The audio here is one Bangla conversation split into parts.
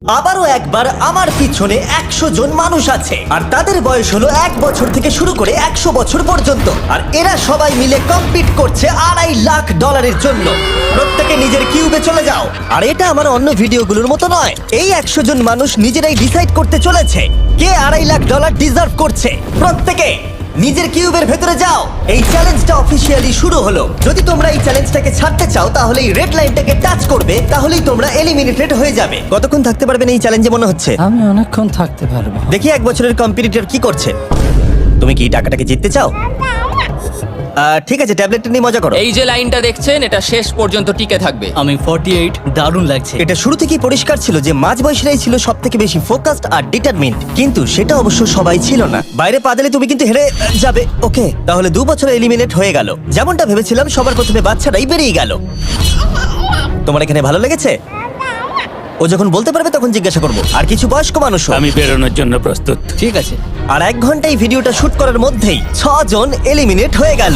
আবারও একবার আমার পিছনে 100 জন মানুষ আছে আর তাদের বয়স হলো 1 বছর থেকে শুরু করে 100 বছর পর্যন্ত। আর এরা সবাই মিলে কম্পিট করছে $2.5 লাখ জন্য। প্রত্যেকে নিজের কিউবে চলে যাও। আর এটা আমার অন্য ভিডিওগুলোর মতো নয়, এই 100 জন মানুষ নিজেরাই ডিসাইড করতে চলেছে কে $2.5 লাখ ডিজার্ভ করছে। প্রত্যেকে নিজের কিউবের ভেতরে যাও। এই চ্যালেঞ্জটা অফিসিয়ালি শুরু হলো। যদি তোমরা এই চ্যালেঞ্জটাকে ছাড়তে চাও তাহলে এই রেড লাইনটাকে টাচ করবে, তাহলেই তোমরা এলিমিনেটেড হয়ে যাবে। কতক্ষণ থাকতে পারবেন এই চ্যালেঞ্জে মনে হচ্ছে? আমি অনেকক্ষণ থাকতে পারবো। দেখি 1 বছরের কম্পিটিটর কি করছে। তুমি কি টাকাটাকে জিততে চাও? ঠিক আছে, ট্যাবলেটটা নিয়ে মজা করো। এই যে লাইনটা দেখছেন এটা শেষ পর্যন্ত টিকে থাকবে। আমি 48, দারুণ লাগছে। এটা শুরু থেকেই পরিষ্কার ছিল যে মাঝবয়সীরাই ছিল সব থেকে বেশি ফোকাসড আর ডিটারমিন্ড, কিন্তু সেটা অবশ্য সবাই ছিল না। বাইরে পা দিলে তুমি কিন্তু হেরে যাবে। ওকে, তাহলে 2 বছরে এলিমিনেট হয়ে গেল। যেমনটা ভেবেছিলাম, সবার প্রথমে বাচ্চারাই বেরিয়ে গেল। তোমার এখানে ভালো লেগেছে? ও যখন বলতে পারবে তখন জিজ্ঞাসা করবো। আর কিছু বয়স্ক মানুষ। আমি বেরোনোর জন্য প্রস্তুত। ঠিক আছে। আর 1 ঘন্টায় ভিডিওটা শুট করার মধ্যেই 6 জন এলিমিনেট হয়ে গেল।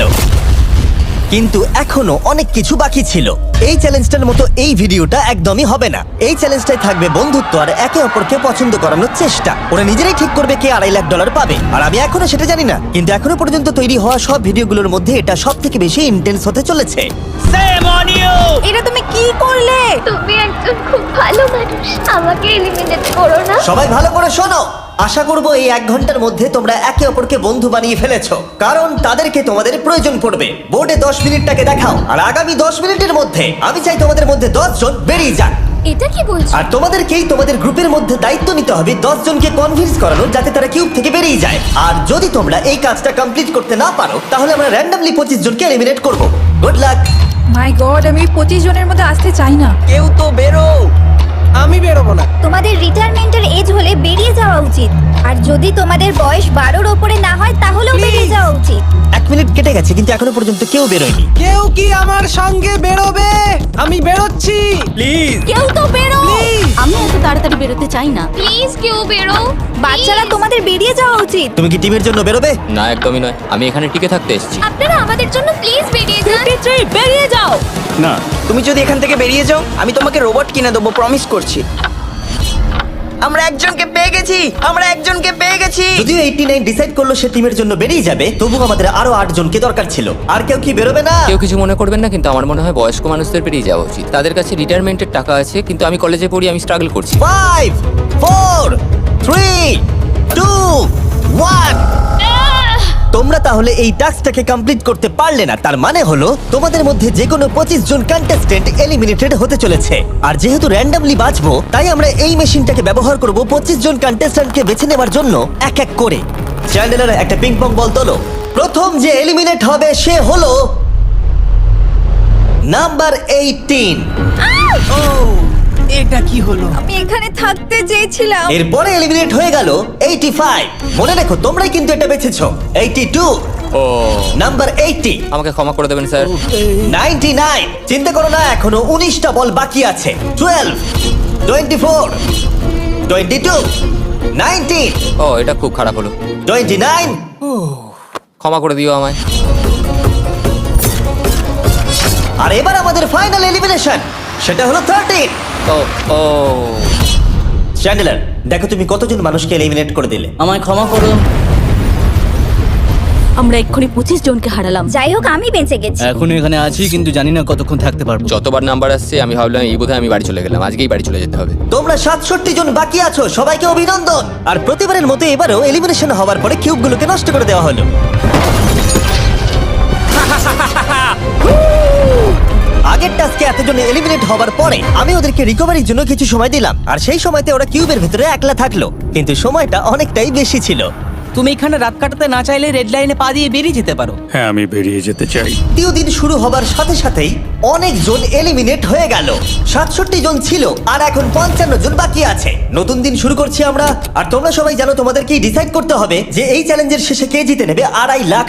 কিন্তু এখনো অনেক কিছু বাকি ছিল। এই চ্যালেঞ্জটার মতো এই ভিডিওটা একদমই হবে না। এই চ্যালেঞ্জটাই থাকবে বন্ধুত্ব আর একে অপরকে পছন্দ করানোর চেষ্টা। ওরা নিজেরাই ঠিক করবে কে $2.5 লাখ পাবে। আর আমি এখনো সেটা জানি না, কিন্তু এখনো পর্যন্ত তৈরি হওয়া সব ভিডিওগুলোর মধ্যে এটা সব থেকে বেশি ইন্টেন্স হতে চলেছে। এটা তুমি কি করলে? তুমি একজন খুব ভালো মানুষ, আমাকে এলিমিনেট করো না। সবাই ভালো করে শোনো। আশা করব এই 1 ঘন্টার মধ্যে তোমরা একে অপরকে বন্ধু বানিয়ে ফেলেছো, কারণ তাদেরকে তোমাদের প্রয়োজন পড়বে। বোর্ডে 10 মিনিটটাকে দেখাও, আর আগামী 10 মিনিটের মধ্যে আমি চাই তোমাদের মধ্যে 10 জন বেরিয়ে যান। এটা কি বলছো? আর তোমাদেরকেই তোমাদের গ্রুপের মধ্যে দায়িত্ব নিতে হবে 10 জনকে কনভিন্স করানোর, যাতে তারা কিউব থেকে বেরিয়ে যায়। আর যদি তোমরা এই কাজটা কমপ্লিট করতে না পারো তাহলে আমরা র্যান্ডমলি 25 জনকে এলিমিনেট করব। Good luck. মাই গড, আমি 25 জনের মধ্যে আসতে চাই না। কেউ তো বেরো। আমি বেরোবো না। তোমাদের রিটায়ারমেন্টের এজ হলে বেরিয়ে যাওয়া উচিত। আর যদি তোমাদের বয়স 12-র ওপরে না হয় তাহলেও বেরিয়ে যাওয়া উচিত। 1 মিনিট কেটে গেছে কিন্তু এখনো পর্যন্ত কেউ বেরোয়নি। কেউ কি আমার সঙ্গে বেরোবে? আমি বেরোচ্ছি। প্লিজ। কেউ তো বেরো। আমি এত তাড়াতাড়ি বেরোতে চাই না। প্লিজ কেউ বেরো। বাচ্চারা, তোমাদের বেরিয়ে যাওয়া উচিত। তুমি কি টিমের জন্য বেরোবে? না, একদমই নয়, আমি এখানে টিকে থাকতে এসেছি। আপনারা আমাদের জন্য প্লিজ বেরিয়ে যান। 53, বেরিয়ে যাও। না, তুমি যদি এখান থেকে বেরিয়ে যাও আমি তোমাকে রোবট কিনে দেবো, প্রমিস করছি। আমরা একজনকে পেয়ে গেছি। যদিও 89 ডিসাইড করলো সে টিমের জন্য বেরিয়ে যাবে, তবু আমাদের আরো 8 জনকে দরকার ছিল। আর কেউ কি বেরোবে না? কেউ কিছু মনে করবেন না, কিন্তু আমার মনে হয় বয়স্ক মানুষদের বেরিয়ে যাওয়া উচিত। তাদের কাছে রিটায়ারমেন্টের টাকা আছে, কিন্তু আমি কলেজে পড়ি, আমি স্ট্রাগল করছি। 5 4 3 2 1। তোমরা তাহলে এই টাস্কটাকে কমপ্লিট করতে পারলে না। তার মানে হলো তোমাদের মধ্যে যে কোনো 25 জন কন্টেস্টেন্ট এলিমিনেটেড হতে চলেছে। আর যেহেতু র্যান্ডমলি বাঁচবো, তাই আমরা এই মেশিনটাকে ব্যবহার করব 25 জন কন্টেস্টেন্টকে বেছে নেবার জন্য এক এক করে। চ্যান্ডেলার, একটা পিং পং বল তোলো। প্রথম যে এলিমিনেট হবে সে হলো নাম্বার 18। এটা কি হলো? আমি এখানে থাকতে চেয়েছিলাম। এরপরে এলিমিনেট হয়ে গেল 85। মনে রেখো তোমরাই কিন্তু এটা বেছেছো। 82, ও, নাম্বার 80, আমাকে ক্ষমা করে দেবেন স্যার। 99। চিন্তা করো না, এখনো 19টা বল বাকি আছে। 12, 24, 22, 19, ও, এটা খুব খারাপ হলো। 29। ক্ষমা করে দিও আমায়। আর এবার আমাদের ফাইনাল এলিমিনেশন, সেটা হলো 13। ও ও, চ্যান্ডেলার, দেখো তুমি কতজন মানুষকে এলিমিনেট করে দিলে। আমায় ক্ষমা করো। আমরা এক্ষুনি 25 জনকে হারালাম। যাই হোক, আমি বেঁচে গেছি। এখন এখানে আছি, কিন্তু জানি না কতক্ষণ থাকতে পারবো। যতবার নাম্বার আসছে আমি ভাবলাম এই বোধহয় আমি বাড়ি চলে গেলাম, আজকেই বাড়ি চলে যেতে হবে। তোমরা 67 জন বাকি আছো, সবাইকে অভিনন্দন। আর প্রতিবারের মতো এবারও এলিমিনেশন হওয়ার পরে কিউবগুলোকে নষ্ট করে দেওয়া হলো। আগের টাস্কে এতজন এলিমিনেট হওয়ার পরে আমি ওদেরকে রিকভারির জন্য কিছু সময় দিলাম, আর সেই সময়তে ওরা কিউবের ভিতরে একলা থাকলো, কিন্তু সময়টা অনেকটাই বেশি ছিল। তুমি এখানে রাত কাটাতে না চাইলে রেড লাইনে পা দিয়ে বেরিয়ে যেতে পারো। হ্যাঁ, আমি বেরিয়ে যেতে চাই। দ্বিতীয় দিন শুরু হবার সাথে সাথেই অনেকজন এলিমিনেট হয়ে গেল। 67 জন ছিল আর এখন 55 জন বাকি আছে। নতুন দিন শুরু করছি আমরা, আর তোমরা সবাই জানো তোমাদেরকেই ডিসাইড করতে হবে যে এই চ্যালেঞ্জের শেষে কে জিতে নেবে $2.5 লাখ।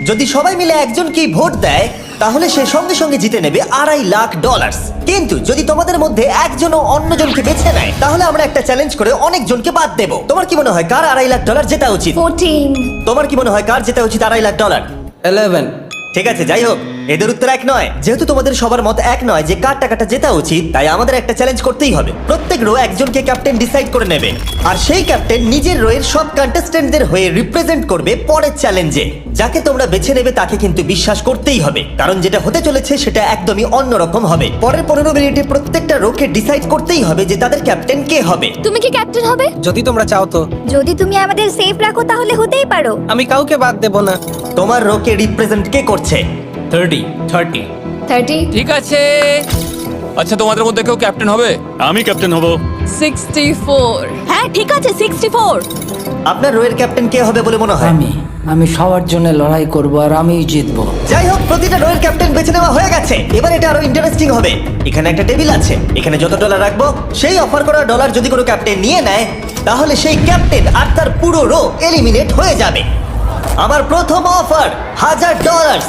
যদি সবাই মিলে একজনকেই ভোট দেয় তাহলে সে সঙ্গে সঙ্গে জিতে নেবে $2.5 লাখ। কিন্তু যদি তোমাদের মধ্যে একজনও অন্যজনকে বেছে নেয় তাহলে আমরা একটা চ্যালেঞ্জ করে অনেকজনকে বাদ দেব। তোমার কি মনে হয় কার $2.5 লাখ জেতা উচিত? 14। তোমার কি মনে হয় কার জেতা উচিত $2.5 লাখ? 11। ঠিক আছে, যাই হোক, এদের উত্তর এক নয়। যেহেতু তোমাদের সবার মত এক নয় যে কার টাকাটা জেতা উচিত, তাই আমাদের একটা চ্যালেঞ্জ করতেই হবে। প্রত্যেক রো একজনকে ক্যাপ্টেন ডিসাইড করে নেবে, আর সেই ক্যাপ্টেন নিজের রোয়ের সব কন্টেস্টেন্টদের হয়ে রিপ্রেজেন্ট করবে পরের চ্যালেঞ্জে। যাকে তোমরা বেছে নেবে তাকে কিন্তু বিশ্বাস করতেই হবে, কারণ যেটা হতে চলেছে সেটা একদমই অন্যরকম হবে। পরের 15 মিনিটে প্রত্যেকটা রোকে ডিসাইড করতেই হবে যে তাদের ক্যাপ্টেন কে হবে। তুমি কি ক্যাপ্টেন হবে? যদি তোমরা চাও তো। যদি তুমি আমাদের সেফ রাখো তাহলে হতেই পারো। আমি কাউকে বাদ দেব না। তোমার রোকে রিপ্রেজেন্ট কে করছে? 30 ঠিক আছে। আচ্ছা, তোমাদের মধ্যে কেউ ক্যাপ্টেন হবে? আমি ক্যাপ্টেন হব। 64। হ্যাঁ ঠিক আছে 64। আপনার রোয়ের ক্যাপ্টেন কে হবে বলে মনে হয়? আমি সবার জন্য লড়াই করব আর আমিই জিতবো। যাই হোক, প্রতিটা রোয়ের ক্যাপ্টেন বেছে নেওয়া হয়ে গেছে। এবার এটা আরো ইন্টারেস্টিং হবে। এখানে একটা টেবিল আছে, এখানে যত ডলার রাখবো সেই অফার করা ডলার যদি কোনো ক্যাপ্টেন নিয়ে নেয়, তাহলে সেই ক্যাপ্টেন আর তার পুরো রো এলিমিনেট হয়ে যাবে। আমার প্রথম অফার $1000।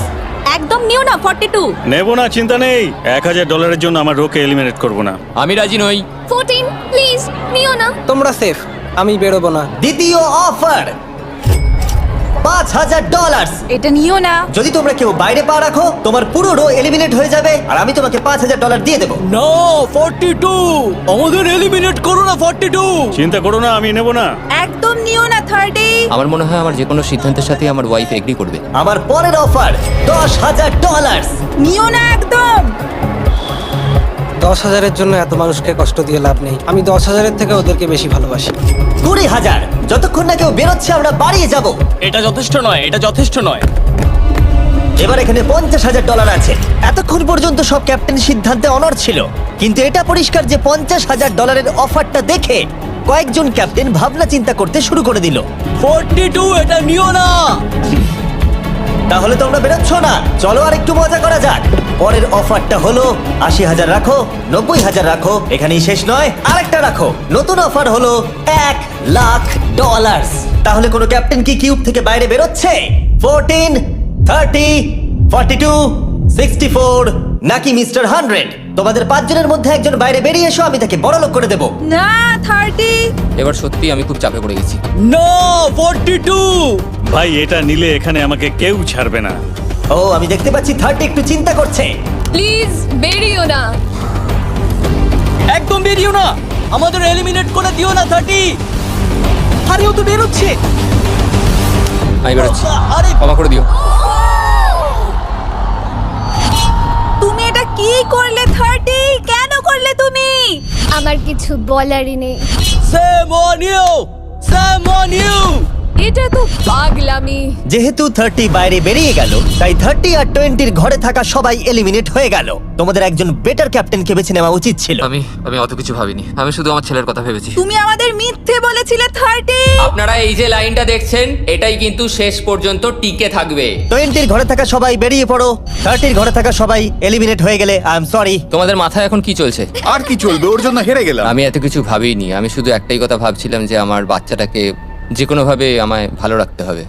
একদম নিও না 42। নেব না, চিন্তা নেই। $1000 জন্য আমার রোকে এলিমিনেট করব না। আমি রাজি নই। 14 প্লিজ নিও না। তোমরা সেফ, আমি বেরোবো না। দ্বিতীয় অফার $5000। এটা নিও না। যদি তোমরা কেউ বাইরে পা রাখো, তোমার পুরো রো এলিমিনেট হয়ে যাবে, আর আমি তোমাকে $5000 দিয়ে দেবো। নো 42, আমাদের এলিমিনেট করো না 42। চিন্তা করো না, আমি নেব না। একদম নিও না 30। আমার মনে হয় আমার যে কোনো সিদ্ধান্তের সাথে আমার ওয়াইফ এগ্রি করবে। আমার পরের অফার $10000। নিও না একদম। 10,000-এর জন্য এত মানুষকে কষ্ট দিয়ে লাভ নেই। আমি 10,000-এর থেকে ওদেরকে বেশি ভালোবাসি। 20,000। যতক্ষণ না কেউ বেরোচ্ছে আমরা বাড়িয়ে যাব। এটা যথেষ্ট নয়, এটা যথেষ্ট নয়। এবার এখানে $50,000 আছে। এতক্ষণ পর্যন্ত সব ক্যাপ্টেন সিদ্ধান্তে অনড় ছিল, কিন্তু এটা পরিষ্কার যে $50,000 অফারটা দেখে কয়েকজন ক্যাপ্টেন ভাবনা চিন্তা করতে শুরু করে দিল। 42, এটা নিও না। তাহলে তোমরা বেরোচ্ছ না? চলো আর একটু মজা করা যাক। পরের অফারটা হলো 80,000 রাখো, 90,000 রাখো, এখানেই শেষ নয়, আরেকটা রাখো। নতুন অফার হলো $1,00,000। তাহলে কোনো ক্যাপ্টেন কি কিউব থেকে বাইরে বেরোচ্ছে? 14, 30, 42, 64 নাকি মিস্টার 100? তোমাদের 5 জনের মধ্যে একজন বাইরে বেরিয়ে এসো, আমি তাকে বড়লোক করে দেবো। না 30। এবার সত্যি আমি খুব চাপে পড়ে গেছি। নো 42। ভাই, এটা নিলে এখানে আমাকে কেউ ছাড়বে না। ও, আমি দেখতে পাচ্ছি 30 একটু চিন্তা করছে। প্লিজ বেরিও না। একদম বেরিও না, আমাদের এলিমিনেট করে দিও না 30। আরে ও তো বেরোচ্ছে। আমি বেরোচ্ছি, আরে ক্ষমা করে দিও। তুমি এটা কি করলে 30? কেন করলে তুমি? আমার কিছু বলারই নেই। Shame on you, shame on you. এটা তো পাগলামি। যেহেতু 30 বাইরে বেরিয়ে গেল, তাই 30 আর 20-র ঘরে থাকা সবাই এলিমিনেট হয়ে গেল। তোমাদের একজন বেটার ক্যাপ্টেনকে বেছে নেওয়া উচিত ছিল। আমি অত কিছু ভাবিনি, আমি শুধু আমার ছেলের কথা ভেবেছি। তুমি আমাদের মিথ্যে বলেছিলে 30। আপনারা এই যে লাইনটা দেখছেন, এটাই কিন্তু শেষ পর্যন্ত টিকে থাকবে। 20-র ঘরে থাকা সবাই বেরিয়ে পড়ো। 30-র ঘরে থাকা সবাই এলিমিনেট হয়ে গেলে আই এম সরি। তোমাদের মাথায় এখন কি চলছে? আর কি চলবে, ওর জন্য হেরে গেলাম। আমি এত কিছু ভাবিনি, আমি শুধু একটাই কথা ভাবছিলাম যে আমার বাচ্চাটাকে যে কোনোভাবে আমায় ভালো রাখতে হবে।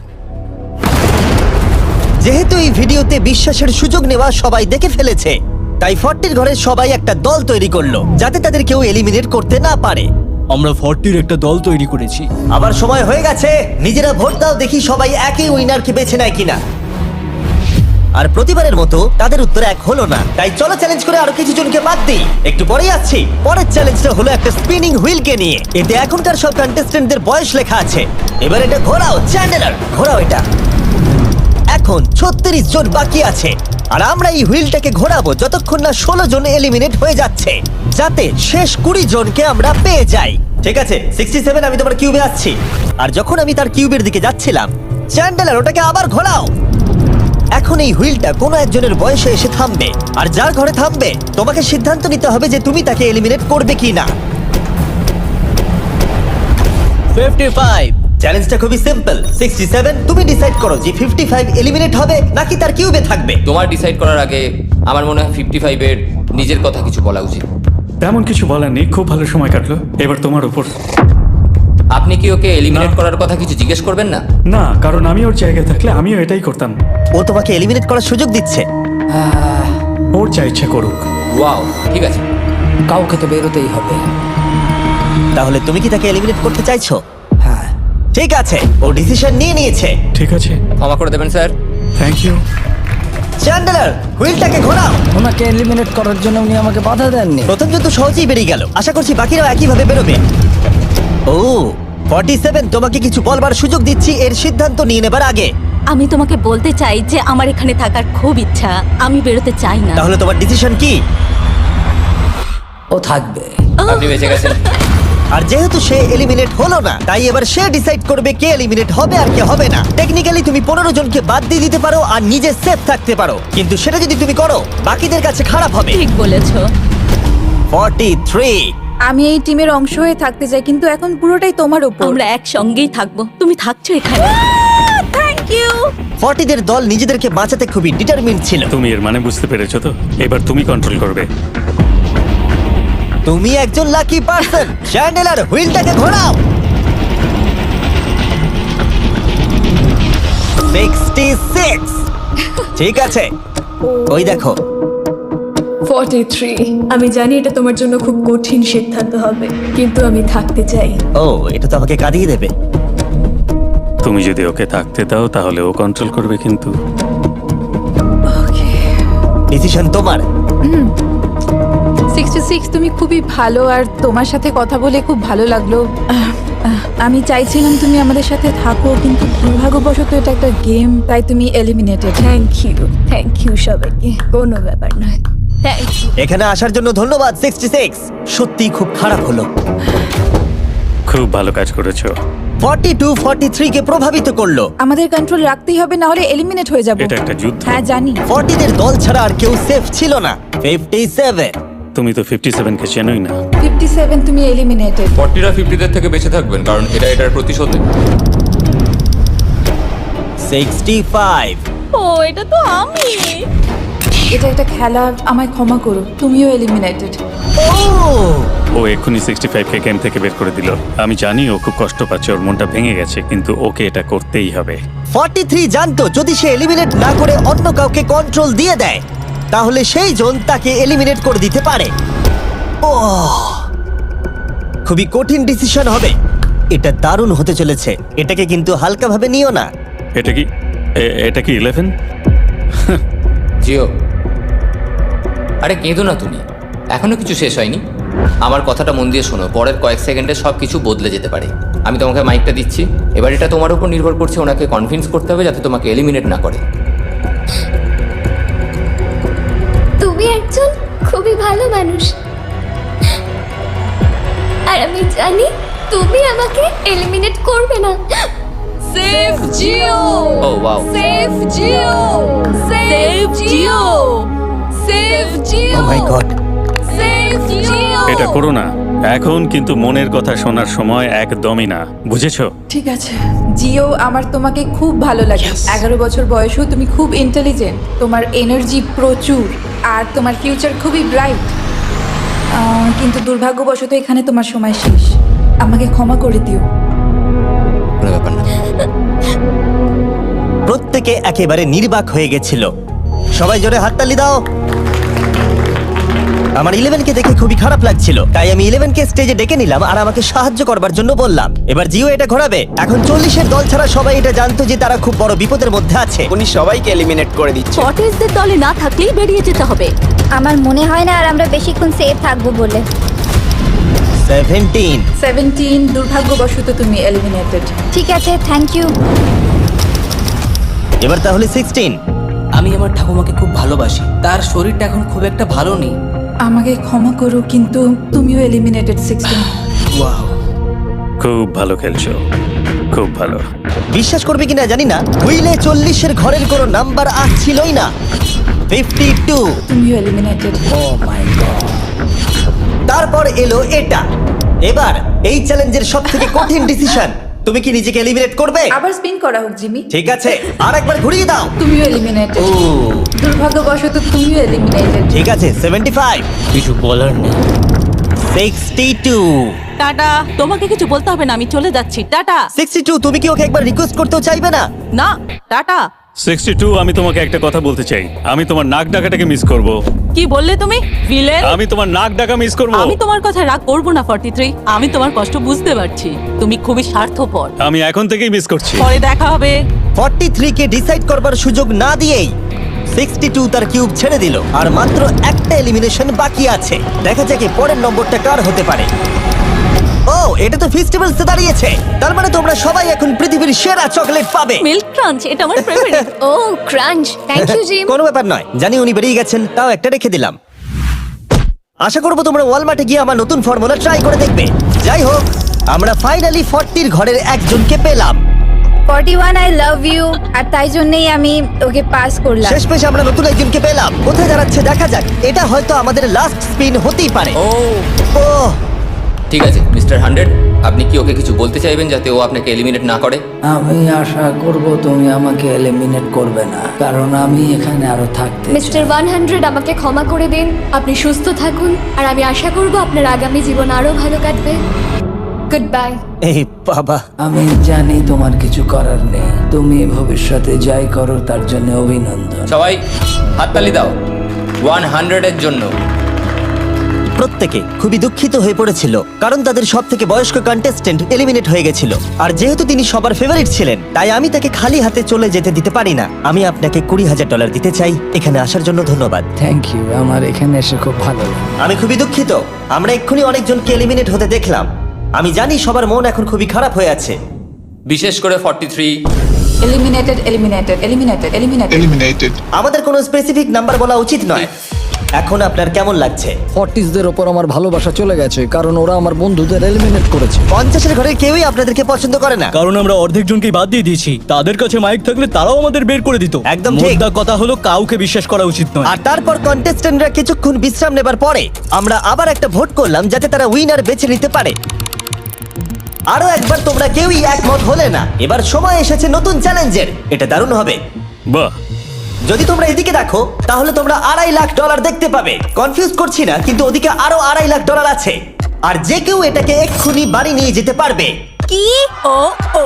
যেহেতু এই ভিডিওতে বিশ্বাসের সুযোগ নেওয়া সবাই দেখে ফেলেছে, তাই 40-র ঘরের সবাই একটা দল তৈরি করলো যাতে তাদের কেউ এলিমিনেট করতে না পারে। আমরা 40-র একটা দল তৈরি করেছি। আবার সময় হয়ে গেছে, নিজেরা ভোট দাও, দেখি সবাই একই উইনারকে বেছে নেয় কিনা। আর প্রতিবারের মতো তাদের উত্তর এক হলো না, তাই চলো চ্যালেঞ্জ করে আরো কিছু জনকে বাদ দিই। একটু পরেই আসছি। পরের চ্যালেঞ্জটা হলো একটা স্পিনিং হুইলকে নিয়ে। এতে এখনকার সব কন্টেস্টেন্টদের বয়স লেখা আছে। এবার এটা ঘোরাও, চ্যান্ডেলার ঘোরাও এটা। এখন 36 জন বাকি আছে, আর আমরা এই হুইলটাকে ঘোরাবো যতক্ষণ না 16 জন এলিমিনেট হয়ে যাচ্ছে, যাতে শেষ 20 জনকে আমরা পেয়ে যাই। ঠিক আছে 67, আমি তোমার কিউবে আসছি। আর যখন আমি তার কিউবের দিকে যাচ্ছিলাম, চ্যান্ডেলার ওটাকে আবার ঘোরাও। এখন এই হুইলটা কোনো একজনের বয়সে এসে থামবে, আর যার ঘরে থামবে তোমাকে সিদ্ধান্ত নিতে হবে যে তুমি তাকে এলিমিনেট করবে কি না। 55। চ্যালেঞ্জটা খুবই সিম্পল। 67, তুমি ডিসাইড করো যে 55 এলিমিনেট হবে নাকি তার কিউবে থাকবে। তোমার ডিসাইড করার আগে আমার মনে হয় 55-এর নিজের কথা কিছু বলা উচিত। তেমন কিছু বলার নেই, খুব ভালো সময় কাটলো। এবার তোমার উপর। আপনি কি ওকে এলিমিনেট না। করার কথা কিছু জিজ্ঞেস করবেন না? না, কারণ আমি ওর জায়গায় থাকলে আমিও এটাই করতাম। ও তোমাকে এলিমিনেট করার সুযোগ দিচ্ছে। ওর যা ইচ্ছা করুক। ওয়াও, ঠিক আছে। কাউকে তো বেরোতেই হবে। তাহলে তুমি কি তাকে এলিমিনেট করতে চাইছো? হ্যাঁ। ঠিক আছে, ও ডিসিশন নিয়ে নিয়েছে। ঠিক আছে, ক্ষমা করে দেবেন স্যার। Thank you. চ্যান্ডেলার হুইলটাকে ঘোরাও। ওনাকে এলিমিনেট করার জন্য উনি আমাকে বাধা দেননি। প্রথম জন তো সহজেই বেরিয়ে গেল, আশা করছি বাকিরাও একইভাবে বেরোবে। ও 47, তোমাকে কিছু বলবার সুযোগ দিচ্ছি এর সিদ্ধান্ত নিয়ে নেবার আগে। আমি তোমাকে বলতে চাই যে আমার এখানে থাকার খুব ইচ্ছা, আমি বেরোতে চাই না। তাহলে তোমার ডিসিশন কি? ও থাকবে। আপনি বেঁচে গেছেন। আর যেহেতু সে এলিমিনেট হলো না, তাই এবার সে ডিসাইড করবে কে এলিমিনেট হবে আর কে হবে না। টেকনিক্যালি তুমি 15 জনকে বাদ দিয়ে দিতে পারো আর নিজে সেফ থাকতে পারো, কিন্তু সেটা যদি তুমি করো বাকিদের কাছে খারাপ হবে। ঠিক বলেছো। 43। আমি এই টিমের অংশ হয়ে থাকতে চাই, কিন্তু এখন পুরোটাই তোমার উপর। আমরা একসঙ্গেই থাকবো, তুমি থাকছো এখানে। Thank you. 40 দের দল নিজেদেরকে বাঁচাতে খুবই ডিটারমিন্ড ছিল। তুমি এর মানে বুঝতে পেরেছো তো? এবার তুমি কন্ট্রোল করবে। তুমি একজন লাকি পারসন। চ্যান্ডেলার হুইলটাকে ঘোরাও। 66। ঠিক আছে, ওই দেখো। 43। আমি জানি এটা তোমার জন্য খুব কঠিন সিদ্ধান্ত হবে, কিন্তু আমি থাকতে চাই। ও, এটা তো আমাকে কাঁদিয়ে দেবে। তুমি যদি ওকে থাকতে দাও তাহলে ও কন্ট্রোল করবে, কিন্তু ডিসিশন তোমার। 66, তুমি খুবই ভালো আর তোমার সাথে কথা বলে খুব ভালো লাগলো। আমি চাইছিলাম তুমি আমাদের সাথে থাকো, কিন্তু দুর্ভাগ্যবশত এটা একটা গেম, তাই তুমি এলিমিনেটেড। থ্যাংক ইউ সবাইকে, কোনো ব্যাপার নয়। Thank you. এখানে আসার জন্য ধন্যবাদ 66। সত্যি খুব খারাপ হলো। খুব ভালো কাজ করেছো। 42 43 কে প্রভাবিত করলো। আমাদের কন্ট্রোল রাখতেই হবে, না হলে এলিমিনেট হয়ে যাব। এটা একটা যুদ্ধ। হ্যাঁ জানি। 40 দের দল ছাড়া আর কেউ সেফ ছিল না। 57। তুমি তো 57 কে চেনোই না। 57, তুমি এলিমিনেটেড। 40রা 50দের থেকে বেঁচে থাকবেন, কারণ এটা এটার প্রতিশোধ নেবে। 65। ও, এটা তো আমি। এটা একটা খেলা, আমায় ক্ষমা করো, তুমিও এলিমিনেটেড। ও এক্ষুনি 65 কে গেম থেকে বের করে দিল। আমি জানি ও খুব কষ্ট পাচ্ছে, ওর মনটা ভেঙে গেছে, কিন্তু ওকে এটা করতেই হবে। 43 জানতো যদি সে এলিমিনেট না করে অন্য কাউকে কন্ট্রোল দিয়ে দেয়, তাহলে সেই জন তাকে এলিমিনেট করে দিতে পারে। খুবই কঠিন ডিসিশন হবে। এটা দারুণ হতে চলেছে। এটাকে কিন্তু হালকাভাবে নিও না। এটা কি 11? জিও, আরে কেঁদো না তুমি, এখনো কিছু শেষ হয়নি। আমার কথাটা মন দিয়ে শোনো, পরের কয়েক সেকেন্ডে সব কিছু বদলে যেতে পারে। আমি তোমাকে মাইকটা দিচ্ছি, এবার এটা তোমার উপর নির্ভর করছে। ওনাকে কনভিন্স করতে হবে যাতে তোমাকে এলিমিনেট না করে। তুমি একজন খুবই ভালো মানুষ, আর আমি জানি তুমি আমাকে এলিমিনেট করবে না। সেভ জিও। ও ওয়াও, সেভ জিও। সেভ জিও। সেভ জিও। Oh my God. সেভ জিও। এটা করো না এখন, কিন্তু মনের কথা শোনার সময় একদমই না, বুঝেছো? ঠিক আছে জিও, আমার তোমাকে খুব ভালো লাগে। 11 বছর বয়সেও তুমি খুব ইন্টেলিজেন্ট, তোমার এনার্জি প্রচুর, আর তোমার ফিউচার খুবই ব্রাইট। কিন্তু দুর্ভাগ্যবশত এখানে তোমার সময় শেষ। আমাকে ক্ষমা করে দিও। কোনো ব্যাপার না। প্রত্যেকে একেবারে নির্বাক হয়ে গেছিল। সবাই জোরে হাততালি দাও। আমার 11 কে দেখে খুবই খারাপ লাগছিল, তাই আমি 11 কে স্টেজে ডেকে নিলাম আর আমাকে সাহায্য করবার জন্য বললাম। এবার জিও এটা ঘোরাবে। এখন 40 এর দল ছাড়া সবাই এটা জানতো যে তারা খুব বড় বিপদের মধ্যে আছে। উনি সবাইকে এলিমিনেট করে দিচ্ছে। কটেজদের দলে না থাকলেই বেরিয়ে যেতে হবে। আমার মনে হয় না আর আমরা বেশিক্ষণ সেফ থাকবো বলে। 17। দুর্ভাগ্যবশত তুমি এলিমিনেটেড। ঠিক আছে, থ্যাংক ইউ। এবার তাহলে 16। আমি আমার ঠাকুমাকে খুব ভালোবাসি, তার শরীরটা এখন খুব একটা ভালো নেই। আমাকে ক্ষমা করো, কিন্তু তুমিও এলিমিনেটেড 16। খুব ভালো খেলছো, খুব ভালো। বিশ্বাস করবে কিনা জানি না, হুইলে 40 এর ঘরের কোনো নাম্বার আসছিলই না। 52। তুমিও এলিমিনেটেড। O my god. তারপর এলো এটা। এবার এই চ্যালেঞ্জের সবথেকে কঠিন ডিসিশন। তুমি কি নিজেকে এলিমিনেট করবে? আবার স্পিন করা হোক জিমি। ঠিক আছে, আরেকবার ঘুরিয়ে দাও। তুমিও এলিমিনেটেড। ও দুর্ভাগ্যবশত তুমিও এলিমিনেটেড। ঠিক আছে, 75। কিছু বলার নেই। 62। টাটা, তোমাকে কিছু বলতে হবে না, আমি চলে যাচ্ছি। টাটা। 62, তুমি কি ওকে একবার রিকোয়েস্ট করতেও চাইবে না? না, টাটা। 62, আমি তোমাকে একটা কথা বলতে চাই। আমি তোমার নাক ডাকাটাকে মিস করব। কি বললে তুমি? ভিলেন? আমি তোমার নাক ডাকা মিস করব। আমি তোমার কথা রাগ করবো না 43। আমি তোমার কষ্ট বুঝতে পারছি, তুমি খুবই স্বার্থপর। আমি এখন থেকেই মিস করছি। পরে দেখা হবে। 43 কে ডিসাইড করবার সুযোগ না দিয়েই 62 তার কিউব ছেড়ে দিল আর মাত্র একটা এলিমিনেশন বাকি আছে। দেখা যাক এর পরের নম্বরটা কার হতে পারে। ও, এটা তো ফেস্টিভ্যালসে দাঁড়িয়েছে। তার মানে তোমরা সবাই এখন পৃথিবীর সেরা চকলেট পাবে। মিল্ক ক্রাঞ্চ এটা আমার ফেভারিট। ও ক্রাঞ্চ, থ্যাংক ইউ জিম। কোনো ব্যাপার নয়, জানি উনি বেরিয়ে গেছেন, তাও একটা রেখে দিলাম। আশা করবো তোমরা ওয়ালমার্টে গিয়ে আমার নতুন ফর্মুলা ট্রাই করে দেখবে। যাই হোক, আমরা ফাইনালি 40 ঘরের একজনকে পেলাম। 41 আই লাভ ইউ, আর তাই জন্যই আমি ওকে পাস করলাম। শেষমেশ আমরা নতুন একজনকে পেলাম। কোথায় দাঁড়াচ্ছে দেখা যাক। এটা হয়তো আমাদের লাস্ট স্পিন হতেই পারে। ও ও, ঠিক আছে মিস্টার 100, আপনি কি ওকে কিছু বলতে চাইবেন যাতে ও আপনাকে এলিমিনেট না করে? আমি আশা করব তুমি আমাকে এলিমিনেট করবে না, কারণ আমি এখানে আরো থাকতে মিস্টার 100 আমাকে ক্ষমা করে দিন। আপনি সুস্থ থাকুন আর আমি আশা করব আপনার আগামী জীবন আরো ভালো কাটবে। Good bye. এই বাবা, আমি জানি তোমার কিছু করার নেই। তুমি ভবিষ্যতে যাই করো তার জন্য অভিনন্দন। সবাই হাততালি দাও 100 এর জন্য। প্রত্যেকে খুবই দুঃখিত হয়ে পড়েছিল কারণ তাদের সব থেকে বয়স্ক কন্টেস্টেন্ট এলিমিনেট হয়ে গেছিল। আর যেহেতু তিনি সবার ফেভারিট ছিলেন, তাই আমি তাকে খালি হাতে চলে যেতে দিতে পারি না। আমি আপনাকে $20,000 দিতে চাই। এখানে আসার জন্য ধন্যবাদ। থ্যাংক ইউ, আমার এখানে এসে খুব ভালো লাগে। আমি খুবই দুঃখিত, আমরা এক্ষুনি অনেকজনকে এলিমিনেট হতে দেখলাম। আমি জানি সবার মন এখন খুবই খারাপ হয়ে আছে। বিশেষ করে 43। Eliminated, eliminated, eliminated, eliminated. আমাদের কোনো স্পেসিফিক নাম্বার বলা উচিত নয়। এখন আপনার কেমন লাগছে? 40দের ওপর আমার ভালোবাসা চলে গেছে, কারণ ওরা আমার বন্ধুদের এলিমিনেট করেছে। 50-এর ঘরের কেউই আপনাদেরকে পছন্দ করে না। কারণ আমরা অর্ধেক জনকেই বাদ দিয়ে দিয়েছি। তাদের কাছে মাইক থাকলে তারাও আমাদের বের করে দিত। একদম ঠিক। মোদ্দা কথা হলো কাউকে বিশ্বাস করা উচিত নয়। আর তারপর কন্টেস্টেন্টরা কিছুক্ষণ বিশ্রাম নেবার পরে আমরা আবার একটা ভোট করলাম যাতে তারা উইনার বেছে নিতে পারে। আরো একবার তোমরা কেউই একমত হলে না। এবার সময় এসেছে নতুন চ্যালেঞ্জের। এটা দারুণ হবে। বাহ, যদি তোমরা এদিকে দেখো তাহলে তোমরা $2.5 লাখ দেখতে পাবে। কনফিউজ করছি না, কিন্তু ওদিকে আরো $2.5 লাখ আছে। আর যে কেউ এটাকে এক্ষুনি বাড়ি নিয়ে যেতে পারবে। কি? ও ও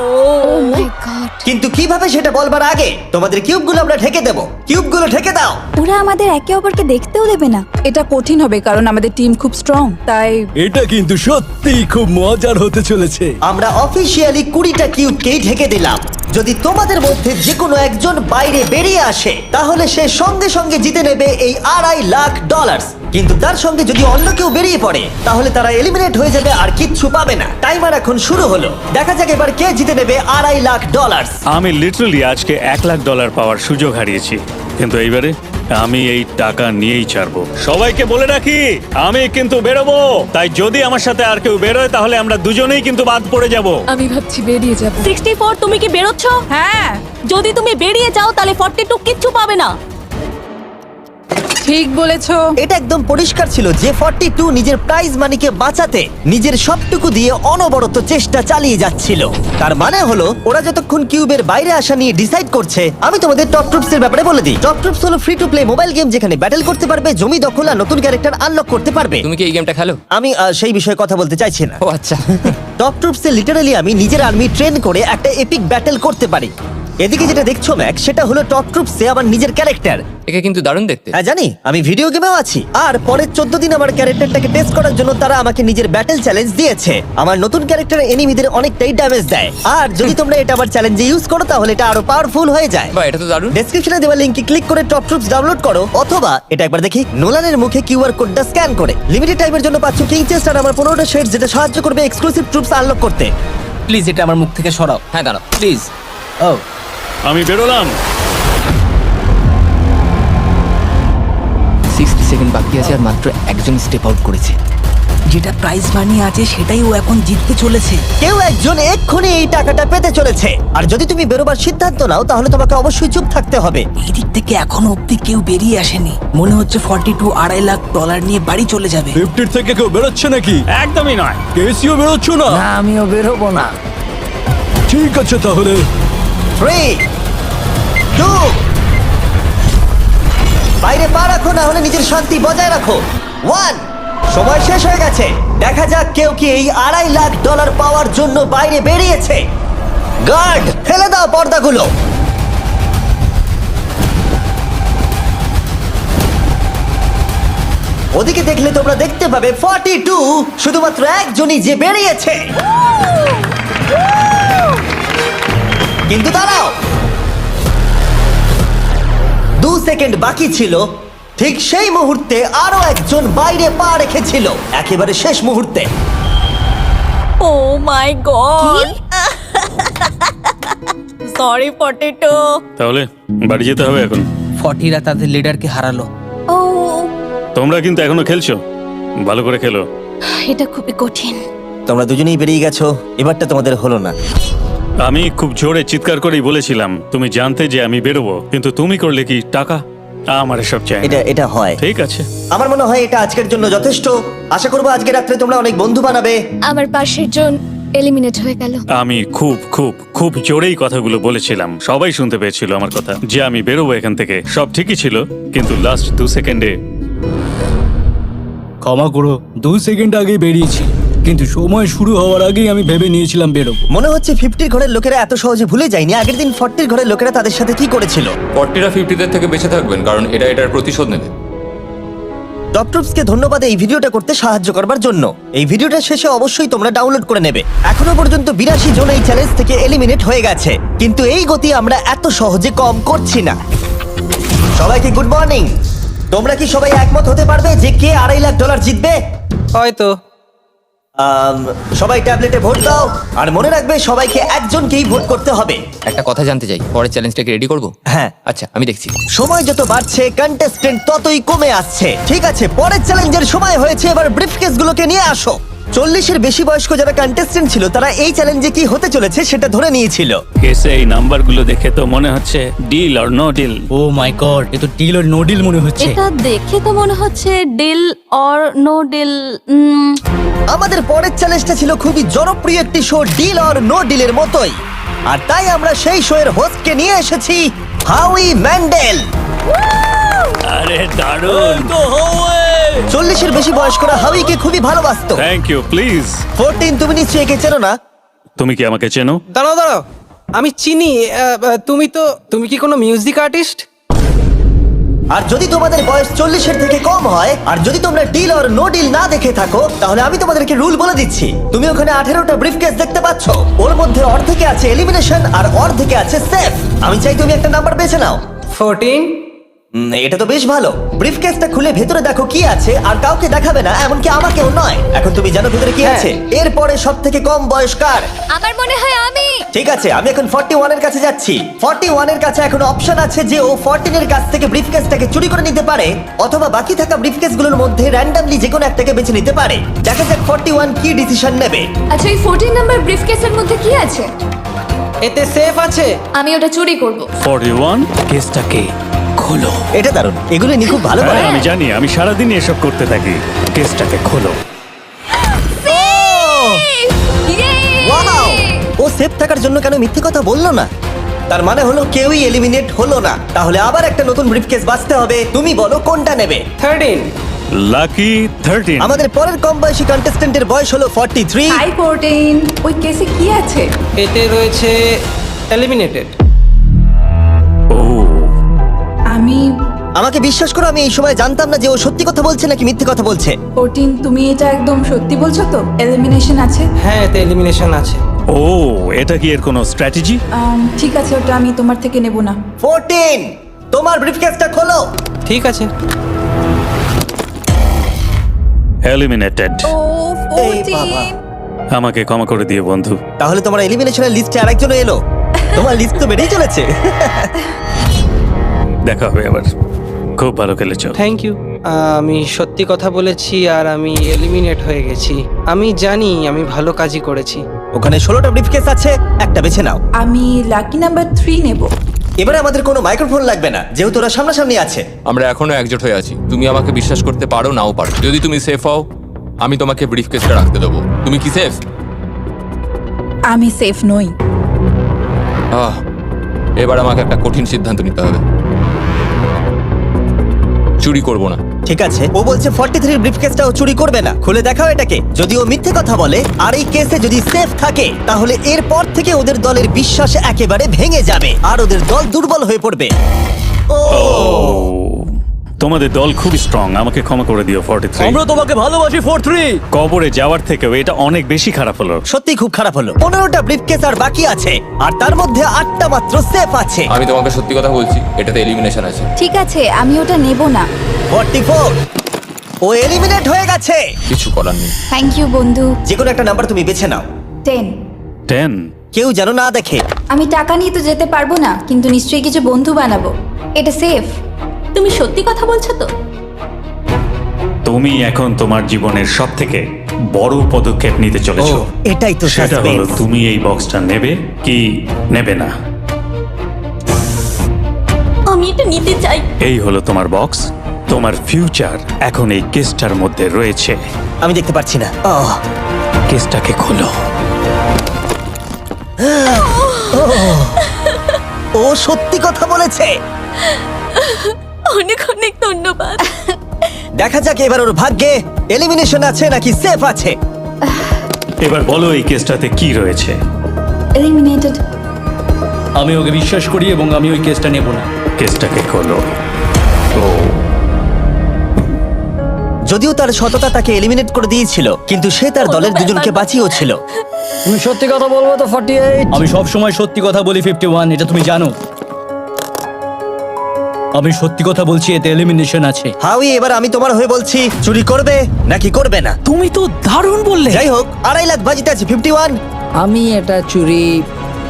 মাই গড। কিন্তু কিভাবে সেটা বলবার আগে তোমাদের কিউবগুলো আমরা ঢেকে দেব। কিউবগুলো ঢেকে দাও। ওরা আমাদের একে অপরকে দেখতেও দেবে না। এটা কঠিন হবে কারণ আমাদের টিম খুব স্ট্রং, তাই এটা কিন্তু সত্যিই খুব মজার হতে চলেছে। আমরা অফিসিয়ালি 20টা কিউবকেই ঢেকে দিলাম। যদি তোমাদের মধ্যে যে কোনো একজন বাইরে বেরিয়ে আসে তাহলে সে সঙ্গে সঙ্গে জিতে নেবে এই $2.5 লাখ। কিন্তু তার সঙ্গে যদি অন্য কেউ বেরিয়ে পড়ে তাহলে তারা এলিমিনেট হয়ে যাবে আর কিচ্ছু পাবে না। টাইমার এখন শুরু হলো। দেখা যাক এবার কে জিতে নেবে $2.5 লাখ। আমি লিটারালি আজকে $1,00,000 পাওয়ার সুযোগ হারিয়েছি, কিন্তু এইবারে আমি এই টাকা নিয়েই ছাড়বো। সবাইকে বলে রাখি, আমি কিন্তু বেরোবো। তাই যদি আমার সাথে আর কেউ বেরোয় তাহলে আমরা দুজনেই কিন্তু বাদ পড়ে যাব। আমি ভাবছি বেরিয়ে যাব। 64 তুমি কি বেরোচ্ছ? হ্যাঁ, যদি তুমি বেরিয়ে যাও তাহলে 42 কিচ্ছু পাবে না। ঠিক বলেছো। এটা একদম পরিষ্কার ছিল যে 42 নিজের প্রাইজ মানিকে বাঁচাতে নিজের সবটুকু দিয়ে অনবরত চেষ্টা চালিয়ে যাচ্ছিল। তার মানে হলো ওরা যতক্ষণ কিউবের বাইরে আসা নিয়ে ডিসাইড করছে। আমি তোমাদের টপ ট্রুপস এর ব্যাপারে বলে দিই। টপ ট্রুপস হলো free to play mobile game যেখানে ব্যাটল করতে পারবে, জমি দখল আর নতুন ক্যারেক্টার আনলক করতে পারবে। তুমি কি এই গেমটা খেলো? আমি সেই বিষয়ে কথা বলতে চাইছি না। ও আচ্ছা। টপ ট্রুপসে লিটারালি আমি নিজের আর্মি ট্রেন করে একটা এপিক ব্যাটল করতে পারি। এদিকে যেটা দেখছো ম্যাক্স, সেটা হলো টপ ট্রুপসে আমার নিজের ক্যারেক্টার। একে কিন্তু দারুণ দেখতে। হ্যাঁ জানি, আমি ভিডিও গেমেও আছি। আর পরের 14 দিন আমার ক্যারেক্টারটাকে টেস্ট করার জন্য তারা আমাকে নিজের ব্যাটল চ্যালেঞ্জ দিয়েছে। আমার নতুন ক্যারেক্টার এনিমিদের অনেকটাই ড্যামেজ দেয়। আর যদি তোমরা এটা আমার চ্যালেঞ্জে ইউজ করো তাহলে এটা আরো পাওয়ারফুল হয়ে যায়। বাহ, এটা তো দারুণ। ডেসক্রিপশনে দেওয়া লিংকে ক্লিক করে টপ ট্রুপস ডাউনলোড করো, অথবা এটা একবার দেখি নোলানের মুখে কিউআর কোডটা স্ক্যান করে। লিমিটেড টাইমের জন্য পাচ্ছ কিং চেস্ট আর আমার 15টা শেডস, যেটা সাহায্য করবে এক্সক্লুসিভ ট্রুপস আনলক করতে। প্লিজ এটা আমার মুখ থেকে সরাও। হ্যাঁ দাঁড়াও। প্লিজ। ও, আমি বেরোলাম। 60 সেকেন্ড বাকি আছে আর মাত্র একজন স্টেপ আউট করেছে। যেটা প্রাইজ মানি আছে সেটাই ও এখন জিততে চলেছে। কেউ একজন এক্ষুনি এই টাকাটা পেতে চলেছে। আর যদি তুমি বেরোবার সিদ্ধান্ত নাও তাহলে তোমাকে অবশ্যই চুপ থাকতে হবে। এই দিক থেকে এখনো অব্দি কেউ বেরিয়ে আসেনি। মনে হচ্ছে 42 $2.5 লাখ নিয়ে বাড়ি চলে যাবে। 50 থেকে কেউ বেরোচ্ছে নাকি? একদমই নয়। কেসিও বেরোচ্ছ না? না, আমিও বেরোবো না। ঠিক আছে তাহলে। 3, 2, বাইরে পা রাখো, না হলে নিজের শান্তি বজায় রাখো। 1, সময় শেষ হয়ে গেছে। দেখা যাক কেউ কি এই $2.5 লাখ পাওয়ার জন্য বাইরে বেরিয়েছে। গার্ড, ফেলে দাও পর্দাগুলো। ওদিকে দেখলে তোমরা দেখতে পাবে 42 শুধুমাত্র একজনই যে বেরিয়েছে। কিন্তু দাঁড়াও, 2 সেকেন্ড বাকি ছিল, ঠিক সেই মুহূর্তে আরো একজন বাইরে পা রেখেছিল, একেবারে শেষ মুহূর্তে। ও মাই গড, সরি পটেটো। তাহলে বাড়ি যেতে হবে এখন। ফর্টিরা তাদের লিডারকে হারালো। ও, তোমরা কিন্তু এখনো খেলছো, ভালো করে খেলো। এটা খুবই কঠিন। তোমরা দুজনেই বেরিয়ে গেছো, এবারটা তোমাদের হলো না। আমি খুব জোরে চিৎকার করেই বলেছিলাম তুমি জানতে যে আমি বেরোবো, কিন্তু তুমি করলে কি টাকা? আমার এসব চাই না। এটা হয়। ঠিক আছে, আমার মনে হয় এটা আজকের জন্য যথেষ্ট। আশা করবো আজকে রাত্রে তোমরা অনেক বন্ধু বানাবে। আমার পাশের জন এলিমিনেট হয়ে গেল। আমি খুব খুব খুব জোরেই কথাগুলো বলেছিলাম, সবাই শুনতে পেয়েছিল আমার কথা, যে আমি বেরোবো এখান থেকে। সব ঠিকই ছিল, কিন্তু লাস্ট 2 সেকেন্ডে ক্ষমা করো, 2 সেকেন্ড আগে বেরিয়েছি, কিন্তু সময় শুরু হওয়ার আগেই আমি ভেবে নিয়েছিলাম বেরোবো। মনে হচ্ছে 50 ঘরের লোকেরা এত সহজে ভুলে যায়নি আগের দিন 40 ঘরের লোকেরা তাদের সাথে কি করেছিল। 40রা 50দের থেকে বেঁচে থাকবেন, কারণ এটার প্রতিশোধ নেবে। ডক্টরসকে ধন্যবাদ এই ভিডিওটা করতে সাহায্য করবার জন্য। এই ভিডিওটা শেষে অবশ্যই তোমরা ডাউনলোড করে নেবে। এখনো পর্যন্ত 82 জন এই চ্যালেঞ্জ থেকে এলিমিনেট হয়ে গেছে, কিন্তু এই গতি আমরা এত সহজে কম করছি না। সবাইকে গুড মর্নিং। তোমরা কি সবাই একমত হতে পারবে যে কে $2.5 লাখ জিতবে? হয়তো। সবাই ট্যাবলেটে ভোট দাও, আর মনে রাখবে সবাইকে একজনকেই ভোট করতে হবে। একটা কথা জানতে চাই, পরের চ্যালেঞ্জটাকে রেডি করব? হ্যাঁ। আচ্ছা, আমি দেখছি। সময় যত বাড়ছে কন্টেস্টেন্ট ততই কমে আসছে। ঠিক আছে, পরের চ্যালেঞ্জের সময় হয়েছে, এবার ব্রিফকেসগুলোকে নিয়ে আসো। 40-এর বেশি বয়স্ক যারা কন্টেস্টেন্ট ছিল তারা এই চ্যালেঞ্জে কি হতে চলেছে সেটা ধরে নিয়েছিল। কেসে এই নাম্বারগুলো দেখে তো মনে হচ্ছে deal or no deal. Oh my God, এ তো ডিল আর নো ডিল মনে হচ্ছে। এটা দেখে তো মনে হচ্ছে ডিল অর নো ডিল। আমাদের পরের চ্যালেঞ্জটা ছিল খুবই জনপ্রিয় একটি শো, ডিল অর নো ডিলের মতোই, আর তাই আমরা সেই শো এর হোস্টকে নিয়ে এসেছি, হাউই ম্যান্ডেল। আরে দারুণ। 40-এর বেশি বয়স্করা হাউইকে খুবই ভালোবাসতো। Thank you, please. 14, তুমি নিশ্চয়ই একে চেনো না? তুমি কি আমাকে চেনো? দাঁড়াও, আমি চিনি। তুমি কি কোনো মিউজিক আর্টিস্ট? আর যদি তোমাদের বয়স 40-এর থেকে কম হয়, আর যদি তোমরা ডিল অর নো ডিল না দেখে থাকো, তাহলে আমি তোমাদেরকে রুল বলে দিচ্ছি। তুমি ওখানে 18টা ব্রিফকেস দেখতে পাচ্ছ, ওর মধ্যে অর্ধেকে আছে এলিমিনেশন আর অর্ধেকে আছে সেফ। আমি চাই তুমি একটা নাম্বার বেছে নাও। 14। এটা তো বেশ ভালো। ব্রিফকেসটা খুলে ভেতরে দেখো কি আছে, আর কাউকে দেখাবে না, এমনকি আমাকেও নয়। এখন তুমি জানো ভেতরে কি আছে? এরপরে সব থেকে কম বয়স্কার। আমার মনে হয় আমি। ঠিক আছে, আমি এখন 41 এর কাছে যাচ্ছি। 41 এর কাছে এখন অপশন আছে যে ও 14 এর কাছ থেকে ব্রিফকেসটাকে চুরি করে নিতে পারে, অথবা বাকি থাকা ব্রিফকেসগুলোর মধ্যে র্যান্ডমলি যে কোনো একটাকে বেছে নিতে পারে। দেখা যাক 41 কি ডিসিশন নেবে। আচ্ছা, এই 14 নাম্বার ব্রিফকেসের মধ্যে কি আছে? এতে সেফ আছে। আমি ওটা চুরি করব। 41 কেসটাকে খোলো। এটা দারুণ, এগুলো নি খুব ভালো করে। হ্যাঁ, আমি জানি, আমি সারাদিন এসব করতে থাকি। কেসটাকে খোলো। ওয়াও! ও সেফ থাকার জন্য কেন মিথ্যে কথা বললো না? তার মানে হলো কেউই এলিমিনেট হলো না। তাহলে আবার একটা নতুন ব্রিফকেস বাছতে হবে। তুমি বলো কোনটা নেবে? 13। লাকি 13। আমাদের পরের কম বয়সী কন্টেস্ট্যান্টের বয়স হলো 43। হাই 14, ওই কেসে কি আছে? এতে রয়েছে এলিমিনেটেড। ও, আমাকে বিশ্বাস করো, আমি এই সময় জানতাম না যে ও সত্যি কথা বলছে নাকি মিথ্যে কথা বলছে। 14, তুমি এটা একদম সত্যি বলছো তো? এলিমিনেশন আছে? হ্যাঁ, এতে এলিমিনেশন আছে। ও, এটা কি এর কোনো স্ট্র্যাটেজি? ঠিক আছে, ওটা আমি তোমার থেকে নেব না। 14, তোমার ব্রিফকেসটা খোলো। ঠিক আছে। এলিমিনেটেড। ও এই বাবা। 14। আমাকে ক্ষমা করে দিও বন্ধু। তাহলে তোমার এলিমিনেশনের লিস্টে আরেকজন এলো। তোমার লিস্ট তো বেড়েই চলেছে। দেখা হবে আবার। খুব ভালো খেলেছো। Thank you. আমি সত্যি কথা বলেছি আর আমি এলিমিনেট হয়ে গেছি। আমি জানি আমি ভালো কাজই করেছি। ওখানে 16টা ব্রিফকেস আছে, একটা বেছে নাও। আমি লাকি নাম্বার 3 নেব। এবারে আমাদের কোনো মাইক্রোফোন লাগবে না, যেহেতু ওরা সামনাসামনি আছে। আমরা এখনো একজোট হয়ে আছি। তুমি আমাকে বিশ্বাস করতে পারো নাও পারো। যদি তুমি সেফ হও, আমি তোমাকে ব্রিফকেসটা রাখতে দেবো। তুমি কি সেফ? আমি সেফ নই। এবার আমাকে একটা কঠিন সিদ্ধান্ত নিতে হবে। চুরি করব না। ঠিক আছে, ও বলছে 43 ব্রিফকেসটাও চুরি করবে না। খুলে দেখাও এটাকে। যদি ও মিথ্যে কথা বলে আর এই কেসে যদি সেফ থাকে, তাহলে এরপর থেকে ওদের দলের বিশ্বাস একেবারে ভেঙে যাবে আর ওদের দল দুর্বল হয়ে পড়বে। ও তোমাদের দল খুব স্ট্রং, আমাকে ক্ষমা করে দিও 43। তোমাকে ভালোবাসি 43। কবরে যাওয়ার থেকেও এটা অনেক বেশি খারাপ হলো। সত্যি খুব খারাপ হলো। 15টা ব্রিফকেস আর বাকি আছে, আর তার মধ্যে 8টা মাত্র সেফ আছে। আমি তোমাকে সত্যি কথা বলছি, এটাতে এলিমিনেশন আছে। ঠিক আছে, আমি ওটা নেব না। 44, ও এলিমিনেট হয়ে গেছে। কিছু করার নেই। থ্যাংক ইউ বন্ধু। যে কোনো একটা নাম্বার তুমি বেছে নাও, 10। 10। কেউ যেন না দেখে। আমি টাকা নিয়ে তো যেতে পারবো না, কিন্তু নিশ্চয়ই কিছু বন্ধু বানাবো। এটা সেফ। তুমি সত্যি কথা বলছো তো? তুমি এখন তোমার জীবনের সব থেকে বড় পদক্ষেপ নিতে ও, চলেছো। এটাই তো সেটা হলো সাসপেন্স। তুমি এই বক্সটা নেবে কি নেবে না। আমি এটা নিতে চাই। এই হলো তোমার বক্স। তোমার ফিউচার এখন এই কেসটার মধ্যে রয়েছে। আমি দেখতে পাচ্ছি না। কেসটাকে খোলো। ও সত্যি কথা বলেছে। অনেক অনেক ধন্যবাদ। দেখা যাক এবার ওর ভাগ্যে এলিমিনেশন আছে নাকি সেফ আছে। এবার বলো এই কেসটাতে কি রয়েছে। এলিমিনেটেড। আমি ওকে বিশ্বাস করি এবং আমি ওই কেসটা নেব না। কেসটাকে খোলো। ও যদিও তার সততা তাকে এলিমিনেট করে দিয়েছিল, কিন্তু সে তার দলের দুজনকে বাঁচিয়েও ছিল। তুমি সত্যি কথা বলবো তো 48? আমি সব সময় সত্যি কথা বলি 51, এটা তুমি জানো। আমি সত্যি কথা বলছি, এতে এলিমিনেশন আছে। হাউই, এবার আমি তোমার হয়ে বলছি, চুরি করবে নাকি করবে না? তুমি তো দারুণ বললে। যাই হোক, 2.5 লাখ বাজিতে আছে 51। আমি এটা চুরি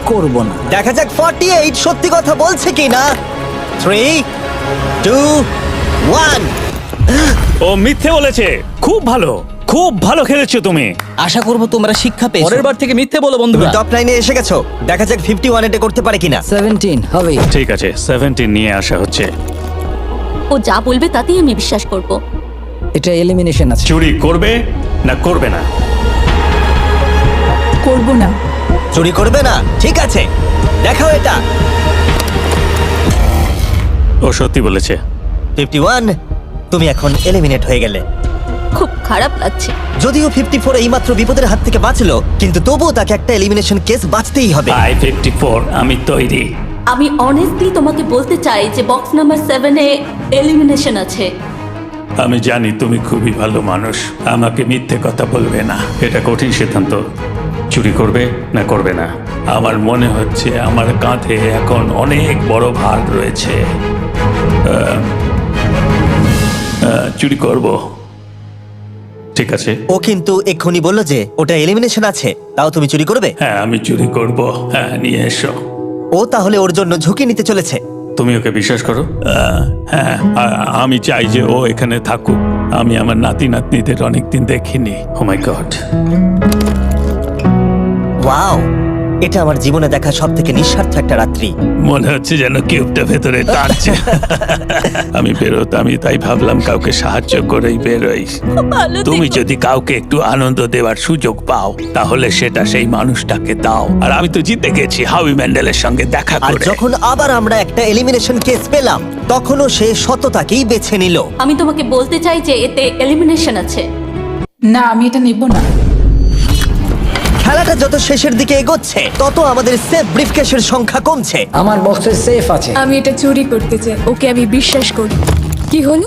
করব না। দেখা যাক 48 সত্যি কথা বলছে কি না। 3, 2, 1। ও মিথ্যে বলেছে। খুব ভালো, খুব ভালো খেলেছো তুমি। আশা করবো তোমরা শিক্ষা পেয়েছো। পরের বার থেকে মিথ্যে বলো বন্ধুরা। টপ 9 এ এসে গেছো। দেখা যাক 51 এটা করতে পারে কিনা। 17 হবে। ঠিক আছে, 17 নিয়ে আসা হচ্ছে। ও যা বলবে তাতেই আমি বিশ্বাস করব। এটা এলিমিনেশন আছে। চুরি করবে না করবে না? করব না। চুরি করবে না? ঠিক আছে, দেখাও এটা। ও সত্যি বলেছে। 51, তুমি এখন এলিমিনেট হয়ে গেলে। খুব খারাপ লাগছে। যদিও 54 এইমাত্র বিপদের হাত থেকে বাঁচলো, কিন্তু তবুও তাকে একটা এলিমিনেশন কেস বাঁচতেই হবে। আই 54, আমি তৈরি। আমি অনেস্টলি তোমাকে বলতে চাই যে বক্স নাম্বার 7 এ এলিমিনেশন আছে। আমি জানি তুমি খুবই ভালো মানুষ, আমাকে মিথ্যে কথা বলবে না। এটা কঠিন সিদ্ধান্ত, চুরি করবে না করবে না। আমার মনে হচ্ছে আমার কাঁধে এখন অনেক বড় ভার রয়েছে। চুরি করব। ঠিক আছে। ও কিন্তু এক্ষুনি বললো যে ওটা এলিমিনেশন আছে, তাও তুমি চুরি করবে? হ্যাঁ, আমি চুরি করব। হ্যাঁ, নিয়ে এসো। ও তাহলে ওর জন্য ঝুঁকি নিতে চলেছে। তুমি ওকে বিশ্বাস করো? হ্যাঁ, আমি চাই যে ও এখানে থাকুক। আমি আমার নাতি নাতনিদের অনেকদিন দেখিনি। ও মাই গড। ওয়াও, এটা আমার জীবনে দেখা সব থেকে নিঃস্বার্থ একটা রাত্রি। মনে হচ্ছে যেন কিউবটা ভেতরে টানছে। আমি বেরোতামই, তাই ভাবলাম কাউকে সাহায্য করেই বেরোই। তুমি যদি কাউকে একটু আনন্দ দেওয়ার সুযোগ পাও, তাহলে সেটা সেই মানুষটাকে দাও। আর আমি তো জিতে গেছি হাউই ম্যান্ডেলের সঙ্গে দেখা আর করে। যখন আবার আমরা একটা এলিমিনেশন কেস পেলাম, তখনও সে সততাকেই বেছে নিল। আমি তোমাকে বলতে চাই যে এতে এলিমিনেশন আছে। না, আমি এটা নেব না। খেলাটা যত শেষের দিকে এগোচ্ছে, তত আমাদের সেফ ব্রিফকেসের সংখ্যা কমছে। আমার বক্সে সেফ আছে। আমি এটা চুরি করতে চাই। ওকে আমি বিশ্বাস করি। কি হলো?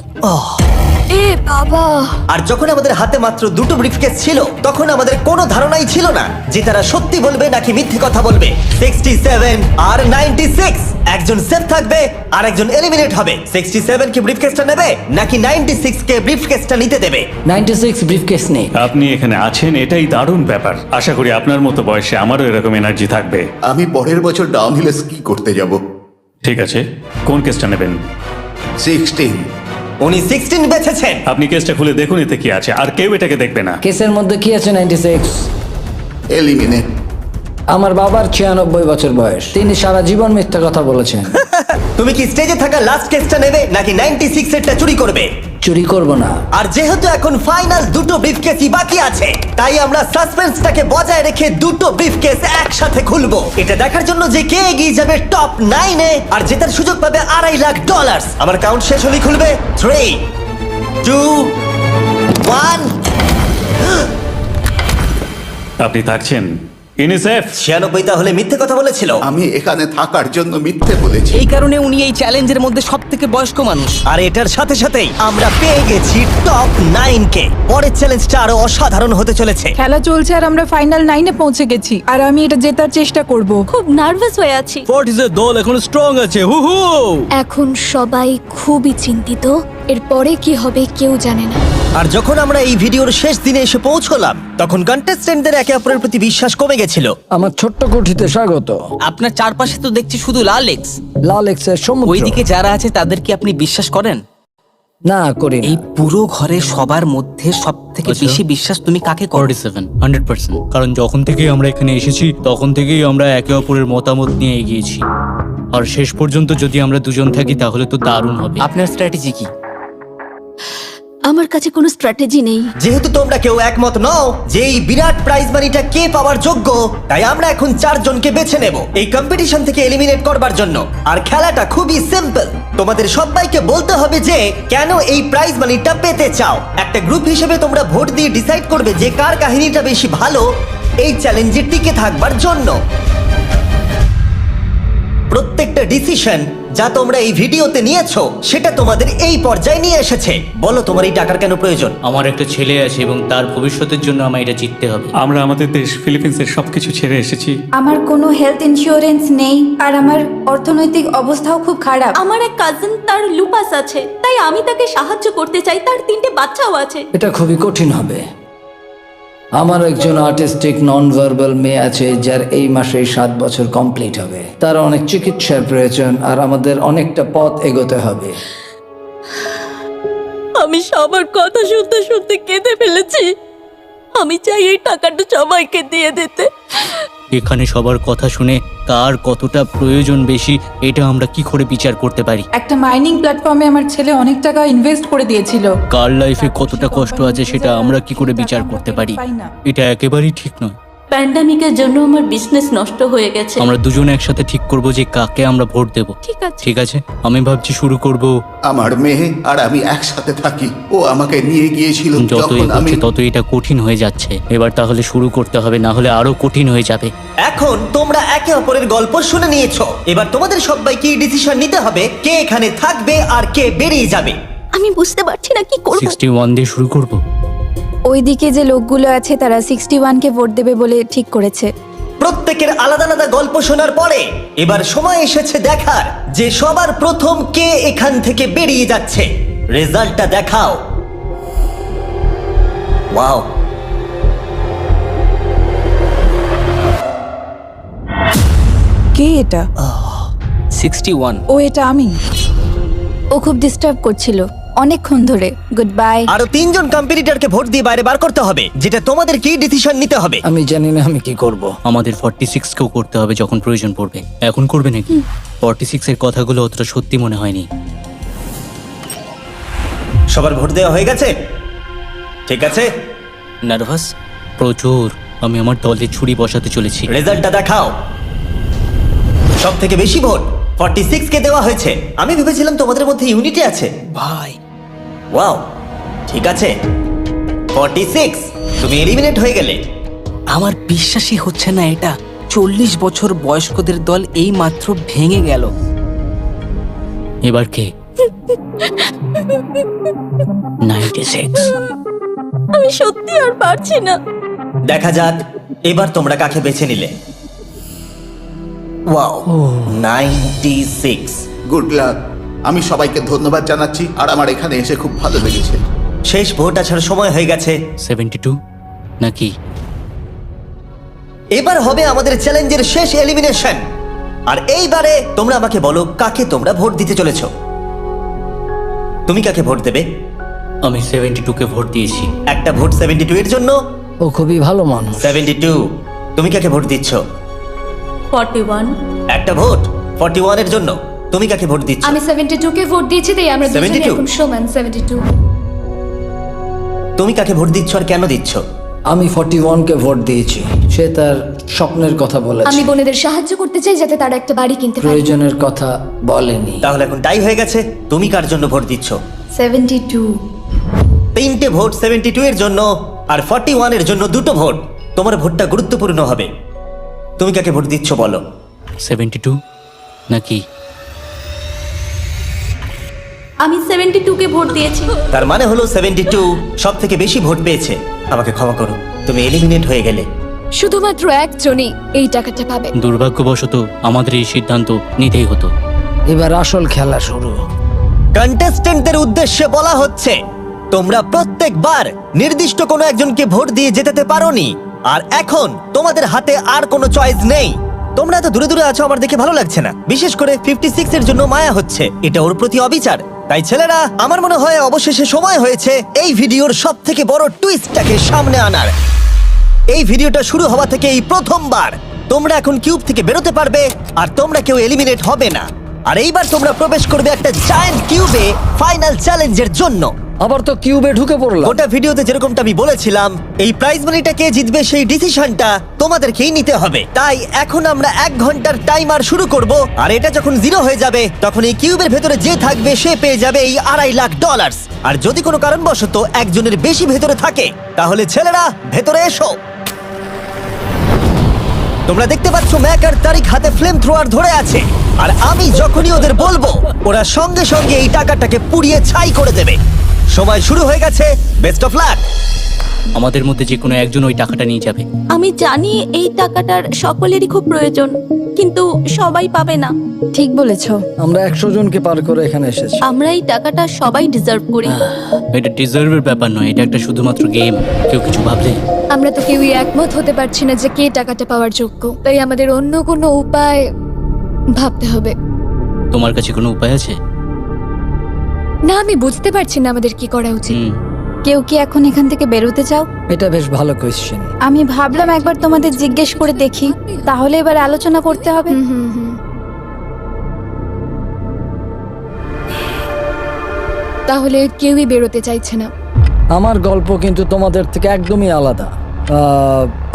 এ বাবা! আর যখন আমাদের হাতে মাত্র 2টো ব্রিফকেস ছিল, তখন আমাদের কোনো ধারণাই ছিল না যে তারা সত্যি বলবে নাকি মিথ্যে কথা বলবে। 67 আর 96, একজন সেফ থাকবে আর একজন এলিমিনেট হবে। 67 কি ব্রিফকেসটা নেবে নাকি 96 কে ব্রিফকেসটা নিতে দেবে? 96 ব্রিফকেস নেই। আপনি এখানে আছেন, এটাই দারুণ ব্যাপার। আশা করি আপনার মতো বয়সে আমারও এরকম এনার্জি থাকবে। আমি পরের বছর ডাউনহিলে স্কি করতে যাব। ঠিক আছে, কোন কেসটা নেবেন? 16। উনি 16 বেছেছেন। আপনি কেসটা খুলে দেখুন এতে কি আছে, আর কেউ এটাকে দেখবে না। কেসের মধ্যে কি আছে? 96। এলিমিনেট। আমার বাবার 96 বছর বয়স, তিনি সারা জীবন মিথ্যা কথা বলেছেন। তুমি কি স্টেজে থাকা লাস্ট কেসটা নেবে নাকি 96 এরটা চুরি করবে? চুরি করব না। আর যেহেতু এখন ফাইনাল 2টো ব্রিফকেসই বাকি আছে, তাই আমরা সাসপেন্সটাকে বজায় রেখে 2টো ব্রিফকেস একসাথে খুলবো। এটা দেখার জন্য যে কে এগিয়ে যাবে টপ 9 এ আর জেতার সুযোগ পাবে $2.5 লাখ। আমার কাউন্ট শেষ হলেই খুলবে। 3, 2, 1। আপনি থাকছেন, ইউনিসেফ 96 তাহলে মিথ্যে কথা বলেছিল। আমি এখানে থাকার জন্য মিথ্যে বলেছি। এই কারণে উনি এই চ্যালেঞ্জের মধ্যে সব থেকে বয়স্ক মানুষ। আর এটার সাথে সাথেই আমরা পেয়ে গেছি টপ 9 কে। পরের চ্যালেঞ্জটা আরো অসাধারণ হতে চলেছে। খেলা চলছে আর আমরা ফাইনাল 9-এ পৌঁছে গেছি আর আমি এটা জেতার চেষ্টা করব। খুব নার্ভাস হয়ে আছি। ফোর্টিসের দল এখন স্ট্রং আছে। হুহু। এখন সবাই খুবই চিন্তিত, এরপরে কি হবে কেউ জানে না। আর যখন আমরা এই ভিডিওর শেষ দিনে এসে পৌঁছলাম তখন কন্টেস্টেন্টদের একে অপরের প্রতি বিশ্বাস কমে গেছিল। আমার ছোট্ট কুঠিতে স্বাগত। আপনার চারপাশে তো দেখছি শুধু লাল এক্স। লাল এক্সের সমুদ্র। ওইদিকে যারা আছে তাদের কি আপনি বিশ্বাস করেন? না করি না। এই পুরো ঘরে সবার মধ্যে সব থেকে বেশি বিশ্বাস তুমি কাকে করো? 47 100%। কারণ যখন থেকেই আমরা এখানে এসেছি তখন থেকেই আমরা একে অপরের মতামত নিয়ে এগিয়েছি, আর শেষ পর্যন্ত যদি আমরা দুজন থাকি তাহলে তো দারুণ হবে। আপনার স্ট্র্যাটেজি কি? আমার কাছে কোনো স্ট্র্যাটেজি নেই। যেহেতু তোমরা কেউ একমত নও যে এই বিরাট প্রাইজ মানিটা কে পাওয়ার যোগ্য, তাই আমরা এখন 4 জনকে বেছে নেব এই কম্পিটিশন থেকে এলিমিনেট করবার জন্য। আর খেলাটা খুবই সিম্পল। তোমাদের সবাইকে বলতে হবে যে কেন এই প্রাইজ মানিটা পেতে চাও। একটা গ্রুপ হিসেবে তোমরা ভোট দিয়ে ডিসাইড করবে যে কার কাহিনীটা বেশি ভালো এই চ্যালেঞ্জে টিকে থাকবার জন্য। প্রত্যেকটা ডিসিশন যা তোমরা এই ভিডিওতে নিয়েছো সেটা তোমাদের এই পর্যায়ে নিয়ে এসেছে। বলো তোমার এই টাকার কেন প্রয়োজন? আমার একটা ছেলে আছে এবং তার ভবিষ্যতের জন্য আমায় এটা জিততে হবে। আমরা আমাদের দেশ ফিলিপিন্সের সবকিছু ছেড়ে এসেছি। আমার কোনো হেলথ ইন্স্যুরেন্স নেই আর আমার অর্থনৈতিক অবস্থাও খুব খারাপ। আমার এক কাজিন, তার লুপাস আছে, তাই আমি তাকে সাহায্য করতে চাই। তার 3টে বাচ্চাও আছে। এটা খুবই কঠিন হবে। আমার একজন আর্টিস্টিক নন ভার্বাল মেয়ে আছে যার এই মাসেই 7 বছর কমপ্লিট হবে। তার অনেক চিকিৎসার প্রয়োজন আর আমাদের অনেকটা পথ এগোতে হবে। আমি সবার কথা শুনতে শুনতে কেঁদে ফেলেছি। আমি চাই এই টাকাটা সবাইকে দিয়ে দিতে। এখানে সবার কথা শুনে কার কতটা প্রয়োজন বেশি এটা আমরা কি করে বিচার করতে পারি? একটা মাইনিং প্ল্যাটফর্মে আমার ছেলে অনেক টাকা ইনভেস্ট করে দিয়েছিল। কার লাইফে কতটা কষ্ট আছে সেটা আমরা কি করে বিচার করতে পারি? এটা একেবারেই ঠিক নয়। প্যান্ডামিকের জন্য আমার বিজনেস নষ্ট হয়ে গেছে। আমরা দুজন একসাথে ঠিক করব যে কাকে আমরা ভোট দেব। ঠিক আছে। ঠিক আছে, আমি ভাবছি শুরু করব। আমার মেয়ে আর আমি একসাথে থাকি। ও আমাকে নিয়ে গিয়েছিল যত যখন আমি এগোচ্ছে তত এটা কঠিন হয়ে যাচ্ছে। এবার তাহলে শুরু করতে হবে, না হলে আরো কঠিন হয়ে যাবে। এখন তোমরা একে অপরের গল্প শুনে নিয়েছো। এবার তোমাদের সবাইকে ডিসিশন নিতে হবে কে এখানে থাকবে আর কে বেরিয়ে যাবে। আমি বুঝতে পারছি না কি করব। 61 দিয়ে শুরু করব। ওইদিকে যে লোকগুলো আছে তারা 61-কে ভোট দেবে বলে ঠিক করেছে। প্রত্যেকের আলাদা আলাদা গল্প শোনার পরে এবার সময় এসেছে দেখার যে সবার প্রথম কে এখান থেকে বেরিয়ে যাচ্ছে। রেজাল্টটা দেখাও। ওয়াও, কে এটা? 61। ও এটা আমি। ও খুব ডিস্টার্ব করছিল অনেকক্ষণ ধরে। Good bye. আরো 3 জন কম্পিটিটরকে ভোট দিয়ে বাইরে বার করতে হবে, যেটা তোমাদের কি ডিসিশন নিতে হবে। আমি জানি না আমি কি করব। আমাদের 46 কেও করতে হবে যখন প্রয়োজন পড়বে। এখন করবে নাকি? 46 এর কথাগুলো অতটা সত্যি মনে হয়নি। সবার ভোট দেওয়া হয়ে গেছে? ঠিক আছে, নার্ভাস? প্রচুর। আমি আমার দলে ছুরি বসাতে চলেছি। রেজাল্টটা দেখাও। সব থেকে বেশি ভোট 46 কে দেওয়া হয়েছে। আমি ভেবেছিলাম তোমাদের মধ্যে ইউনিটি আছে। ভাই ওয়াও, ঠিক আছে 46, তুমি এলিমিনেট হয়ে গেলে। আমার বিশ্বাসই হচ্ছে না এটা। 40 বছর বয়স্কদের দল এই মাত্র ভেঙে গেল। এবার কে? 96। আমি সত্যি আর পারছি না। দেখা যাক এবার তোমরা কাকে বেছে নিলে। ওয়াও, 96। Good luck. আমি সবাইকে ধন্যবাদ জানাচ্ছি আর আমার এখানে এসে খুব ভালো লেগেছে। শেষ ভোট আসার সময় হয়ে গেছে। 72 নাকি? এবার হবে আমাদের চ্যালেঞ্জের শেষ এলিমিনেশন। আর এইবারে তোমরা আমাকে বলো কাকে তোমরা ভোট দিতে চলেছো। তুমি কাকে ভোট দেবে? আমি 72 কে ভোট দিয়েছি। একটা ভোট 72 এর জন্য। ও খুবই ভালো মানুষ। 72, তুমি কাকে ভোট দিচ্ছ? 41। একটা ভোট 41 এর জন্য। তুমি কাকে ভোট দিচ্ছ? আমি 72 কে ভোট দিয়েছি, তাই আমরা দুজনে 72? এখন সমান। 72। তুমি কাকে ভোট দিচ্ছ আর কেন দিচ্ছ? আমি 41-কে ভোট দিয়েছি। সে তার স্বপ্নের কথা বলেছে। আমি বোনেদের সাহায্য করতে চাই যাতে তারা একটা বাড়ি কিনতে পারে। প্রয়োজনের কথা বলেনি। তাহলে এখন টাই হয়ে গেছে। তুমি কার জন্য ভোট দিচ্ছ? 72। 3টে ভোট 72 এর জন্য আর 41 এর জন্য 2টো ভোট। তোমার ভোটটা গুরুত্বপূর্ণ হবে। তুমি কাকে ভোট দিচ্ছ বলো? 72 নাকি? আমি 72 কে ভোট দিয়েছি। তার মানে হলো 72 সব থেকে বেশি ভোট পেয়েছে। আমাকে ক্ষমা করো, তুমি এলিমিনেট হয়ে গেলে। শুধুমাত্র একজনই এই টাকাটা পাবে। দুর্ভাগ্যবশত আমাদের এই সিদ্ধান্ত নিতেই হতো। এবার আসল খেলা শুরু। কন্টেস্টেন্টদের উদ্দেশ্যে বলা হচ্ছে, তোমরা প্রত্যেকবার নির্দিষ্ট কোনো একজনকে ভোট দিয়ে জেতাতে পারোনি, আর এখন তোমাদের হাতে আর কোনো চয়েস নেই। তোমরা এত দূরে দূরে আছো, আমার দেখে ভালো লাগছে না। বিশেষ করে 56 এর জন্য মায়া হচ্ছে, এটা ওর প্রতি অবিচার। তাই ছেলেরা, আমার মনে হয় অবশেষে সময় হয়েছে এই ভিডিওর সব থেকে বড় টুইস্টটাকে সামনে আনার। এই ভিডিওটা শুরু হওয়া থেকে এই প্রথমবার তোমরা এখন কিউব থেকে বেরোতে পারবে, আর তোমরা কেউ এলিমিনেট হবে না। আর এইবার তোমরা প্রবেশ করবে একটা জায়ান্ট কিউবে ফাইনাল চ্যালেঞ্জের জন্য। আবার তো কিউবে ঢুকে পড়লাম। গোটা ভিডিওতে যেরকমটা আমি বলেছিলাম, এই প্রাইজ মানিটা কে জিতবে সেই ডিসিশনটা তোমাদেরকেই নিতে হবে। তাই এখন আমরা 1 ঘন্টার টাইমার শুরু করব, আর এটা যখন 0 হয়ে যাবে তখন এই কিউবের ভেতরে যে থাকবে সে পেয়ে যাবে এই $2.5 লাখ। আর যদি কোনো কারণবশত একজনের বেশি ভেতরে থাকে, তাহলে ছেলেরা ভেতরে এসো। তোমরা দেখতে পাচ্ছ ম্যাক আর তারিক হাতে ফ্লেম থ্রোয়ার ধরে আছে, আর আমি যখনই ওদের বলবো ওরা সঙ্গে সঙ্গে এই টাকাটাকে পুড়িয়ে ছাই করে দেবে। সময় শুরু হয়ে গেছে, বেস্ট অফ লাক। আমাদের মধ্যে যে কোনো একজন ওই টাকাটা নিয়ে যাবে। আমি জানি এই টাকাটার সকলেরই খুব প্রয়োজন, কিন্তু সবাই পাবে না। ঠিক বলেছো। আমরা 100 জনকে পার করে এখানে এসেছি। আমরা এই টাকাটা সবাই ডিজার্ভ করি। এটা ডিজার্ভের ব্যাপার নয়, এটা একটা শুধুমাত্র গেম। কেউ কিছু ভাবলে? আমরা তো কেউই একমত হতে পারছি না যে কে টাকাটা পাওয়ার যোগ্য, তাই আমাদের অন্য কোনো উপায় ভাবতে হবে। তোমার কাছে কোনো উপায় আছে? না, আমি বুঝতে পারছি না আমাদের কি করা উচিত। কেউ কি এখন এখান থেকে বেরোতে চাও? এটা বেশ ভালো কোয়েশ্চেন। আমি ভাবলাম একবার তোমাদের জিজ্ঞেস করে দেখি, তাহলে এবার আলোচনা করতে হবে। তাহলে কেউই বেরোতে চাইছে না। আমার গল্প কিন্তু তোমাদের থেকে একদমই আলাদা।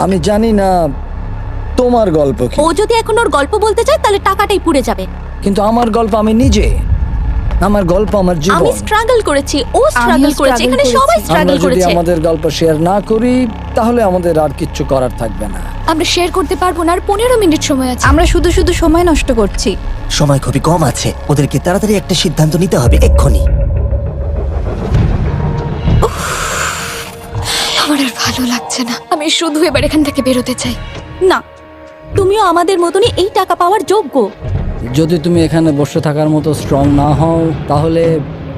আমি জানি না তোমার গল্প কি, ও যদি এখন ওর গল্প বলতে চায় তাহলে টাকাটাই পুড়ে যাবে। কিন্তু আমার গল্প আমি নিজে। আমার গল্প আমার জীবন। আমি স্ট্রাগল করেছি, ও স্ট্রাগল করেছে, এখানে সবাই আমরা স্ট্রাগল যদি করেছে। আমাদের গল্প শেয়ার না করি তাহলে আমাদের আর কিচ্ছু করার থাকবে না। আমরা শেয়ার করতে পারবো না, আর 15 মিনিট সময় আছে। আমরা শুধু শুধু সময় নষ্ট করছি। সময় খুবই কম আছে, ওদেরকে তাড়াতাড়ি একটা সিদ্ধান্ত নিতে হবে এক্ষুনি। আমার আর ভালো লাগছে না, আমি শুধু এবার এখান থেকে বেরোতে চাই। না, তুমিও আমাদের মতনই এই টাকা পাওয়ার যোগ্য। যদি তুমি এখানে বসে থাকার মতো স্ট্রং না হও তাহলে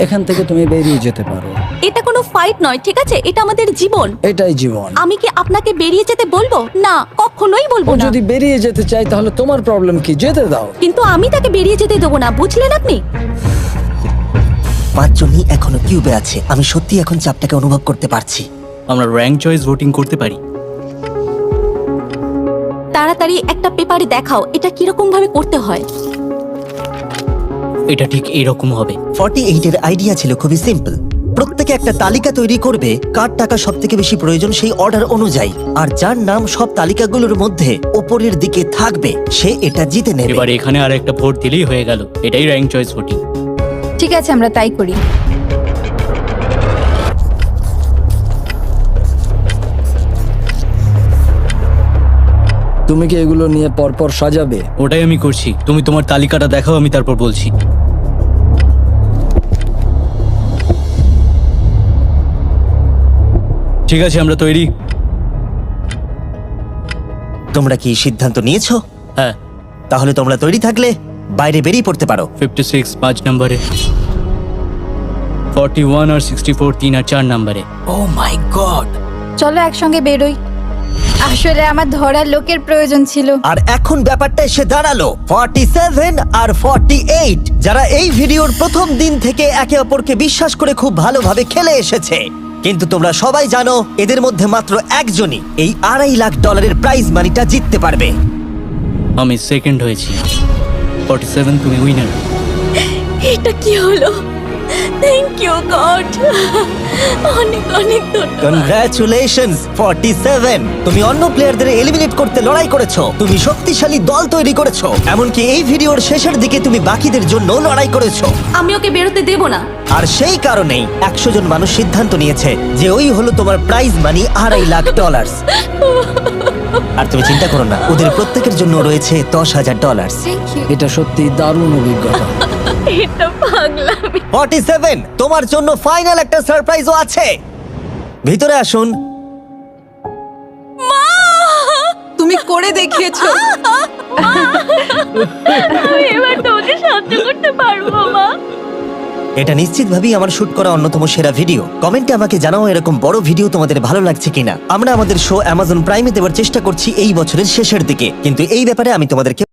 এখান থেকে তুমি বেরিয়ে যেতে পারো। এটা কোনো ফাইট নয়, ঠিক আছে? এটা আমাদের জীবন। এটাই জীবন। আমি কি আপনাকে বেরিয়ে যেতে বলবো? না, কখনোই বলবো ও না। যদি বেরিয়ে যেতে চাই তাহলে তোমার প্রবলেম কি? যেতে দাও। কিন্তু আমি তাকে বেরিয়ে যেতে দেবো না, বুঝলেন আপনি? 5 জনই এখনো কিউবে আছে। আমি সত্যি এখন চাপটাকে অনুভব করতে পারছি। আমরা র্যাঙ্ক চয়েস ভোটিং করতে পারি। তাড়াতাড়ি একটা পেপারে দেখাও এটা কিরকম ভাবে করতে হয়। এটা ঠিক এইরকম হবে। 48 এর আইডিয়া ছিল খুবই সিম্পল। প্রত্যেকে একটা তালিকা তৈরি করবে কার টাকা সব থেকে বেশি প্রয়োজন সেই অর্ডার অনুযায়ী, আর যার নাম সব তালিকাগুলোর মধ্যে উপরের দিকে থাকবে সে এটা জিতে নেবে। এবার এখানে আর একটা ভোট দিলেই হয়ে গেল। এটাই র্যাঙ্ক চয়েস ভোটিং। ঠিক আছে, আমরা তাই করি। তুমি কি এগুলো নিয়ে পরপর সাজাবে? ওটাই আমি করছি। তুমি তোমার তালিকাটা দেখাও, আমি তারপর বলছি। ঠিক আছে, আমরা তৈরি। তোমরা কি সিদ্ধান্ত নিয়েছো? হ্যাঁ। তাহলে তোমরা তৈরি থাকলে বাইরে বেরিয়ে পড়তে পারো। 56 5 নম্বরে, 41 আর 64 3 আর 4 নম্বরে। ও মাই গড! চলো একসঙ্গে বেরোই। আসলে আমার ধরার লোকের প্রয়োজন ছিল। আর এখন ব্যাপারটা এসে দাঁড়ালো 47 আর 48, যারা এই ভিডিওর প্রথম দিন থেকে একে অপরকে বিশ্বাস করে খুব ভালোভাবে খেলে এসেছে। কিন্তু তোমরা সবাই জানো এদের মধ্যে মাত্র একজনই এই $2.5 লাখ প্রাইজ মানিটা জিততে পারবে। আমি সেকেন্ড হয়েছি। 47 তুমি উইনার। এটা কি হলো? থ্যাংক ইউ গড, অনেক অনেক ধন্যবাদ। কনগ্রাচুলেশনস 47, তুমি অন্য প্লেয়ারদের এলিমিনেট করতে লড়াই করেছো, তুমি শক্তিশালী দল তৈরি করেছো, এমনকি এই ভিডিওর শেষের দিকে তুমি বাকিদের জন্য লড়াই করেছো। আমি ওকে বেরোতে দেব না। আর সেই কারণেই 100 জন মানুষ সিদ্ধান্ত নিয়েছে যে ওই হলো তোমার প্রাইজ মানি $2.5 লাখ। আর তুমি চিন্তা করো না, ওদের প্রত্যেকের জন্য রয়েছে $10,000। Thank you. এটা সত্যি দারুণ অভিজ্ঞতা। 47, তোমার জন্য ফাইনাল একটা সারপ্রাইজও আছে। ভিতরে আসুন। তুমি করে দেখিয়েছো। এটা নিশ্চিতভাবেই আমার শুট করা অন্যতম সেরা ভিডিও। কমেন্টে আমাকে জানাও এরকম বড় ভিডিও তোমাদের ভালো লাগছে কিনা। আমরা আমাদের শো অ্যামাজন প্রাইমে দেওয়ার চেষ্টা করছি এই বছরের শেষের দিকে, কিন্তু এই ব্যাপারে আমি তোমাদেরকে